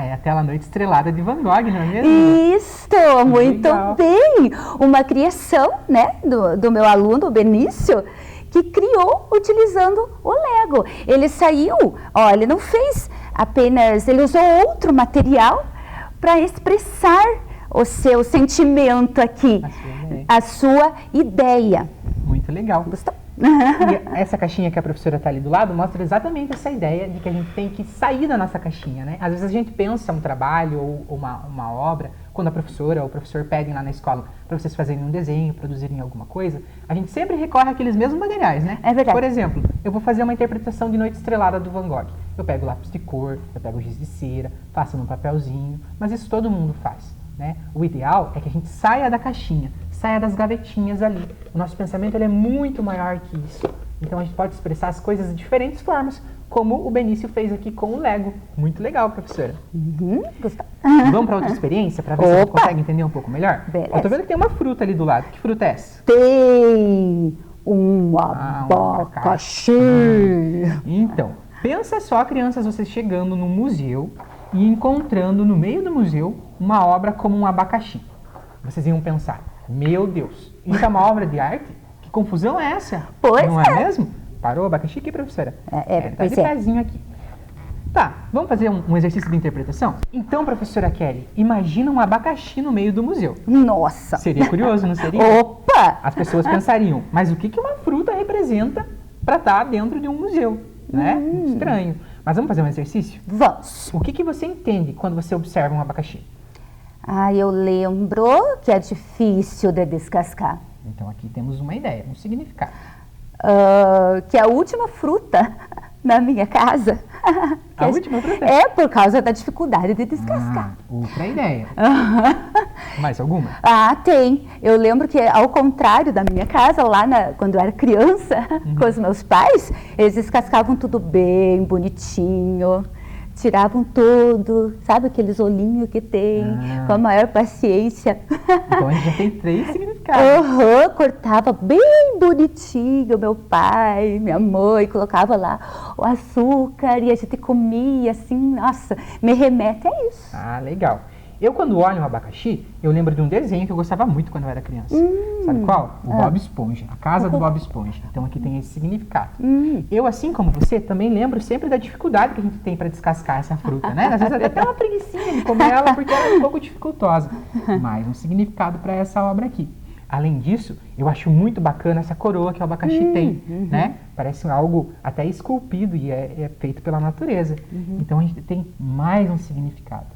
É a tela Noite Estrelada de Van Gogh, não é mesmo? Isso, muito bem! Uma criação, né, do meu aluno, o Benício, que criou utilizando o Lego. Ele saiu, ele não fez apenas, ele usou outro material para expressar o seu sentimento aqui, a sua ideia. Muito legal. Gostou? E essa caixinha que a professora está ali do lado mostra exatamente essa ideia de que a gente tem que sair da nossa caixinha, né? Às vezes a gente pensa um trabalho ou uma obra, quando a professora ou o professor pedem lá na escola para vocês fazerem um desenho, produzirem alguma coisa, a gente sempre recorre àqueles mesmos materiais, né? É verdade. Por exemplo, eu vou fazer uma interpretação de Noite Estrelada do Van Gogh. Eu pego lápis de cor, eu pego giz de cera, faço num papelzinho, mas isso todo mundo faz, né? O ideal é que a gente saia da caixinha, saia das gavetinhas ali. O nosso pensamento ele é muito maior que isso. Então a gente pode expressar as coisas de diferentes formas, como o Benício fez aqui com o Lego. Muito legal, professora. Gostou? Vamos para outra experiência, para ver se a gente consegue entender um pouco melhor? Beleza. Eu tô vendo que tem uma fruta ali do lado. Que fruta é essa? Tem um abacaxi. Então, pensa só, crianças, vocês chegando no museu e encontrando no meio do museu uma obra como um abacaxi. Vocês iam pensar, meu Deus, isso é uma obra de arte? Que confusão é essa? Pois não é mesmo? Parou o abacaxi aqui, professora? Tá de pezinho aqui. Tá, vamos fazer um exercício de interpretação? Então, professora Kelly, imagina um abacaxi no meio do museu. Nossa! Seria curioso, não seria? Opa! As pessoas pensariam, mas o que uma fruta representa para estar dentro de um museu? Né? Estranho. Mas vamos fazer um exercício? Vamos! O que você entende quando você observa um abacaxi? Eu lembro que é difícil de descascar. Então aqui temos uma ideia, um significado. Que é a última fruta na minha casa. A última fruta? É, por causa da dificuldade de descascar. Outra ideia. Mais alguma? Tem. Eu lembro que, ao contrário da minha casa, lá quando eu era criança, com os meus pais, eles descascavam tudo bem, bonitinho. Tiravam tudo, sabe aqueles olhinhos que tem, com a maior paciência. Então a gente já tem 3 significados. Aham, cortava bem bonitinho, meu pai, minha mãe, colocava lá o açúcar e a gente comia assim, nossa, me remete a isso. Ah, legal. Eu, quando olho um abacaxi, eu lembro de um desenho que eu gostava muito quando eu era criança. Sabe qual? O Bob Esponja, a casa do Bob Esponja. Então aqui tem esse significado. Eu, assim como você, também lembro sempre da dificuldade que a gente tem para descascar essa fruta, né? Às vezes até uma preguicinha de comer ela porque ela é um pouco dificultosa. Mas um significado para essa obra aqui. Além disso, eu acho muito bacana essa coroa que o abacaxi tem, né? Parece algo até esculpido e é feito pela natureza. Então a gente tem mais um significado.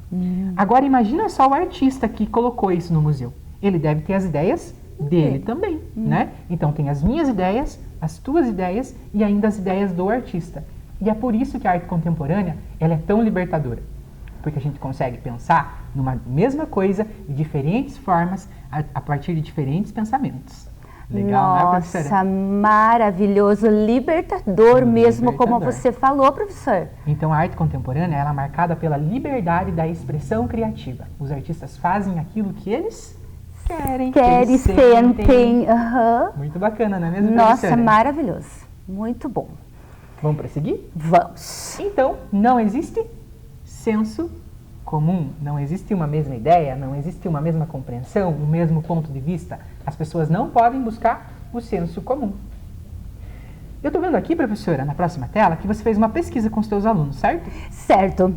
Agora imagina só o artista que colocou isso no museu. Ele deve ter as ideias dele também, né? Então tem as minhas ideias, as tuas ideias e ainda as ideias do artista. E é por isso que a arte contemporânea ela é tão libertadora. Porque a gente consegue pensar numa mesma coisa de diferentes formas a partir de diferentes pensamentos. Legal, né, professora? Nossa, maravilhoso, libertador mesmo, como Libertador. você falou, professor. Então a arte contemporânea ela é marcada pela liberdade da expressão criativa. Os artistas fazem aquilo que eles querem, que Querem, eles sentem. Aham. Muito bacana, não é mesmo, Nossa, professora? maravilhoso. Muito bom. Vamos prosseguir? Vamos. Então, não existe senso comum, não existe uma mesma ideia, não existe uma mesma compreensão, o mesmo ponto de vista. As pessoas não podem buscar o senso comum. Eu estou vendo aqui, professora, na próxima tela, que você fez uma pesquisa com os seus alunos, certo? Certo.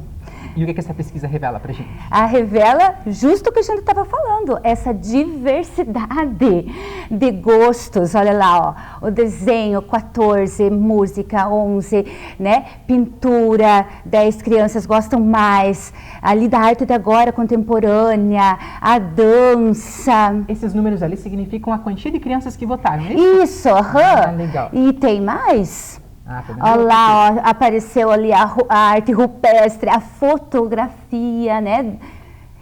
E o que essa pesquisa revela pra gente? Revela justo o que a gente estava falando, essa diversidade de gostos. Olha lá, ó, o desenho 14, música 11, né? Pintura, 10 crianças gostam mais, ali da arte de agora contemporânea, a dança. Esses números ali significam a quantia de crianças que votaram, é isso? Isso, aham. Ah, legal. E tem mais? Ah, tá vendo? Olha lá, ó, apareceu ali a arte rupestre, a fotografia, né?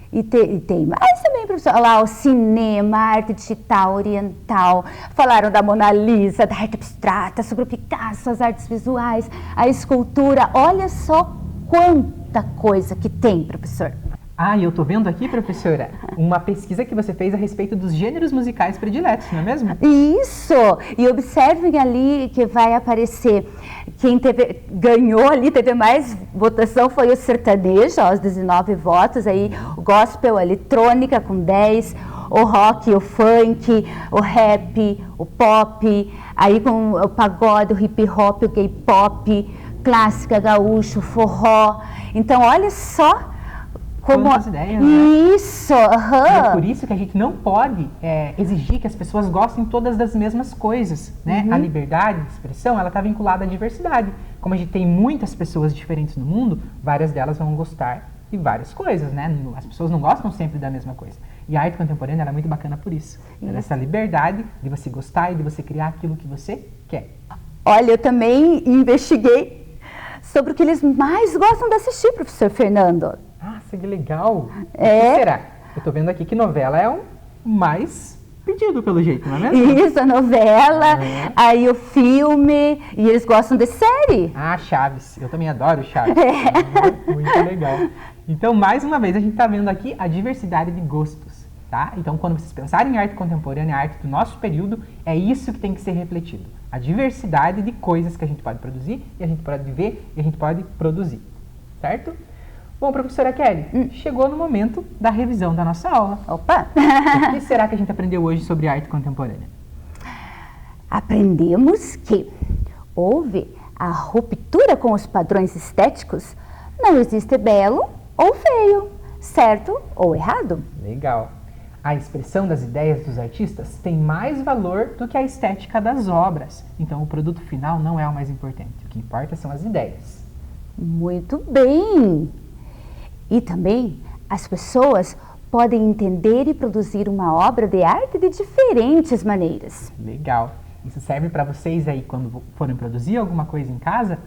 E tem mais também, professor. Olha lá, o cinema, a arte digital, oriental. Falaram da Mona Lisa, da arte abstrata, sobre o Picasso, as artes visuais, a escultura. Olha só quanta coisa que tem, professor. Ah, e eu tô vendo aqui, professora, uma pesquisa que você fez a respeito dos gêneros musicais prediletos, não é mesmo? Isso! E observem ali que vai aparecer quem ganhou ali, teve mais votação foi o sertanejo, ó, os 19 votos, aí o gospel, a eletrônica com 10, o rock, o funk, o rap, o pop, aí com o pagode, o hip hop, o gay pop, clássica, gaúcho, forró. Então, olha só Quantas ideias, né? Isso, E é aham. por isso que a gente não pode exigir que as pessoas gostem todas das mesmas coisas, né? A liberdade de expressão, ela está vinculada à diversidade. Como a gente tem muitas pessoas diferentes no mundo, várias delas vão gostar de várias coisas, né? As pessoas não gostam sempre da mesma coisa. E a arte contemporânea ela é muito bacana por isso. Ela é essa liberdade de você gostar e de você criar aquilo que você quer. Olha, eu também investiguei sobre o que eles mais gostam de assistir, professor Fernando. Nossa, que legal! É. O que será? Eu tô vendo aqui que novela é o mais pedido, pelo jeito, não é mesmo? Isso, a novela, aí o filme, e eles gostam de série. Ah, Chaves. Eu também adoro Chaves. Muito legal. Então, mais uma vez, a gente tá vendo aqui a diversidade de gostos, tá? Então, quando vocês pensarem em arte contemporânea, a arte do nosso período, é isso que tem que ser refletido. A diversidade de coisas que a gente pode produzir, e a gente pode ver, e a gente pode produzir. Certo? Bom, professora Kelly, chegou no momento da revisão da nossa aula. Opa! O que será que a gente aprendeu hoje sobre arte contemporânea? Aprendemos que houve a ruptura com os padrões estéticos. Não existe belo ou feio, certo ou errado. Legal. A expressão das ideias dos artistas tem mais valor do que a estética das obras. Então, o produto final não é o mais importante. O que importa são as ideias. Muito bem! E também as pessoas podem entender e produzir uma obra de arte de diferentes maneiras. Legal. Isso serve para vocês aí, quando forem produzir alguma coisa em casa,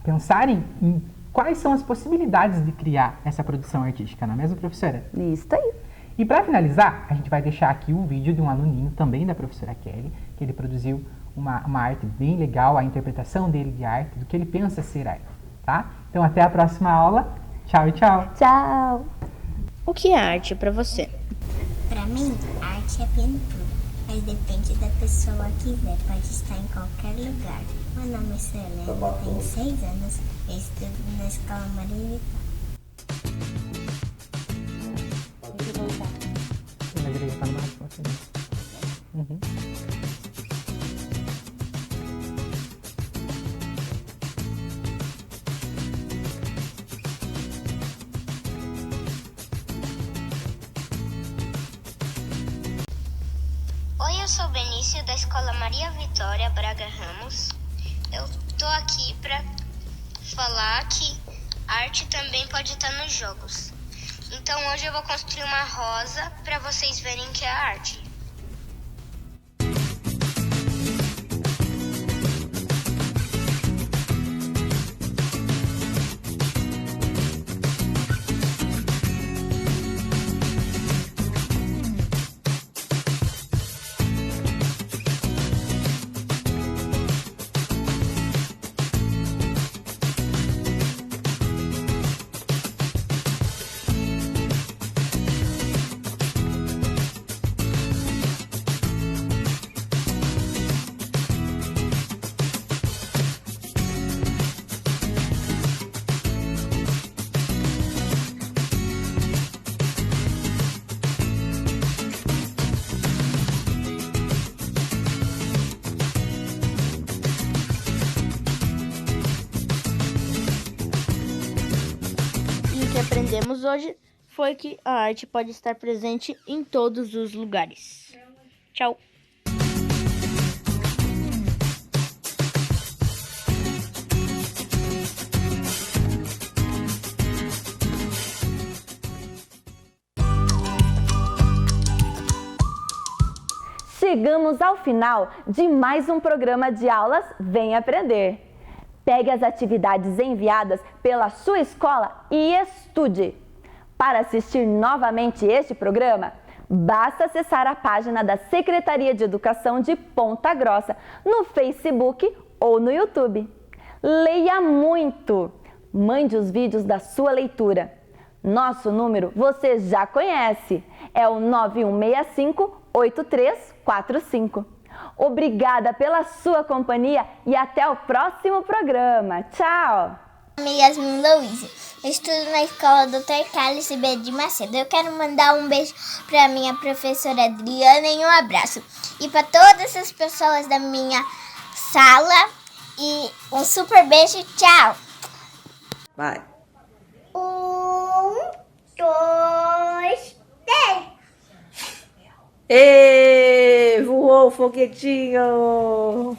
pensarem em quais são as possibilidades de criar essa produção artística, não é mesmo, professora? Isso aí. E para finalizar, a gente vai deixar aqui um vídeo de um aluninho também da professora Kelly, que ele produziu uma arte bem legal, a interpretação dele de arte, do que ele pensa ser arte, tá? Então até a próxima aula. Tchau e tchau. Tchau. O que é arte pra você? Pra mim, arte é pintura. Mas depende da pessoa que vê, pode estar em qualquer lugar. Meu nome é Selena, tenho 6 anos, eu estudo na Escola Maria Vitória. Na igreja tá no máximo assim. Oi, eu sou o Benício da Escola Maria Vitória Braga Ramos. Eu tô aqui para falar que a arte também pode estar nos jogos. Então hoje eu vou construir uma rosa para vocês verem que é arte. O que aprendemos hoje foi que a arte pode estar presente em todos os lugares. Tchau! Chegamos ao final de mais um programa de aulas Vem Aprender. Pegue as atividades enviadas pela sua escola e estude. Para assistir novamente este programa, basta acessar a página da Secretaria de Educação de Ponta Grossa no Facebook ou no YouTube. Leia muito! Mande os vídeos da sua leitura. Nosso número você já conhece, é o 9165-8345. Obrigada pela sua companhia e até o próximo programa. Tchau! Meu nome é Yasmin Louise, eu estudo na escola Dr. Carlos Ribeiro de Macedo. Eu quero mandar um beijo para minha professora Adriana e um abraço. E para todas as pessoas da minha sala. E um super beijo, tchau! Vai! 1, 2, 3. Ê, voou o foguetinho!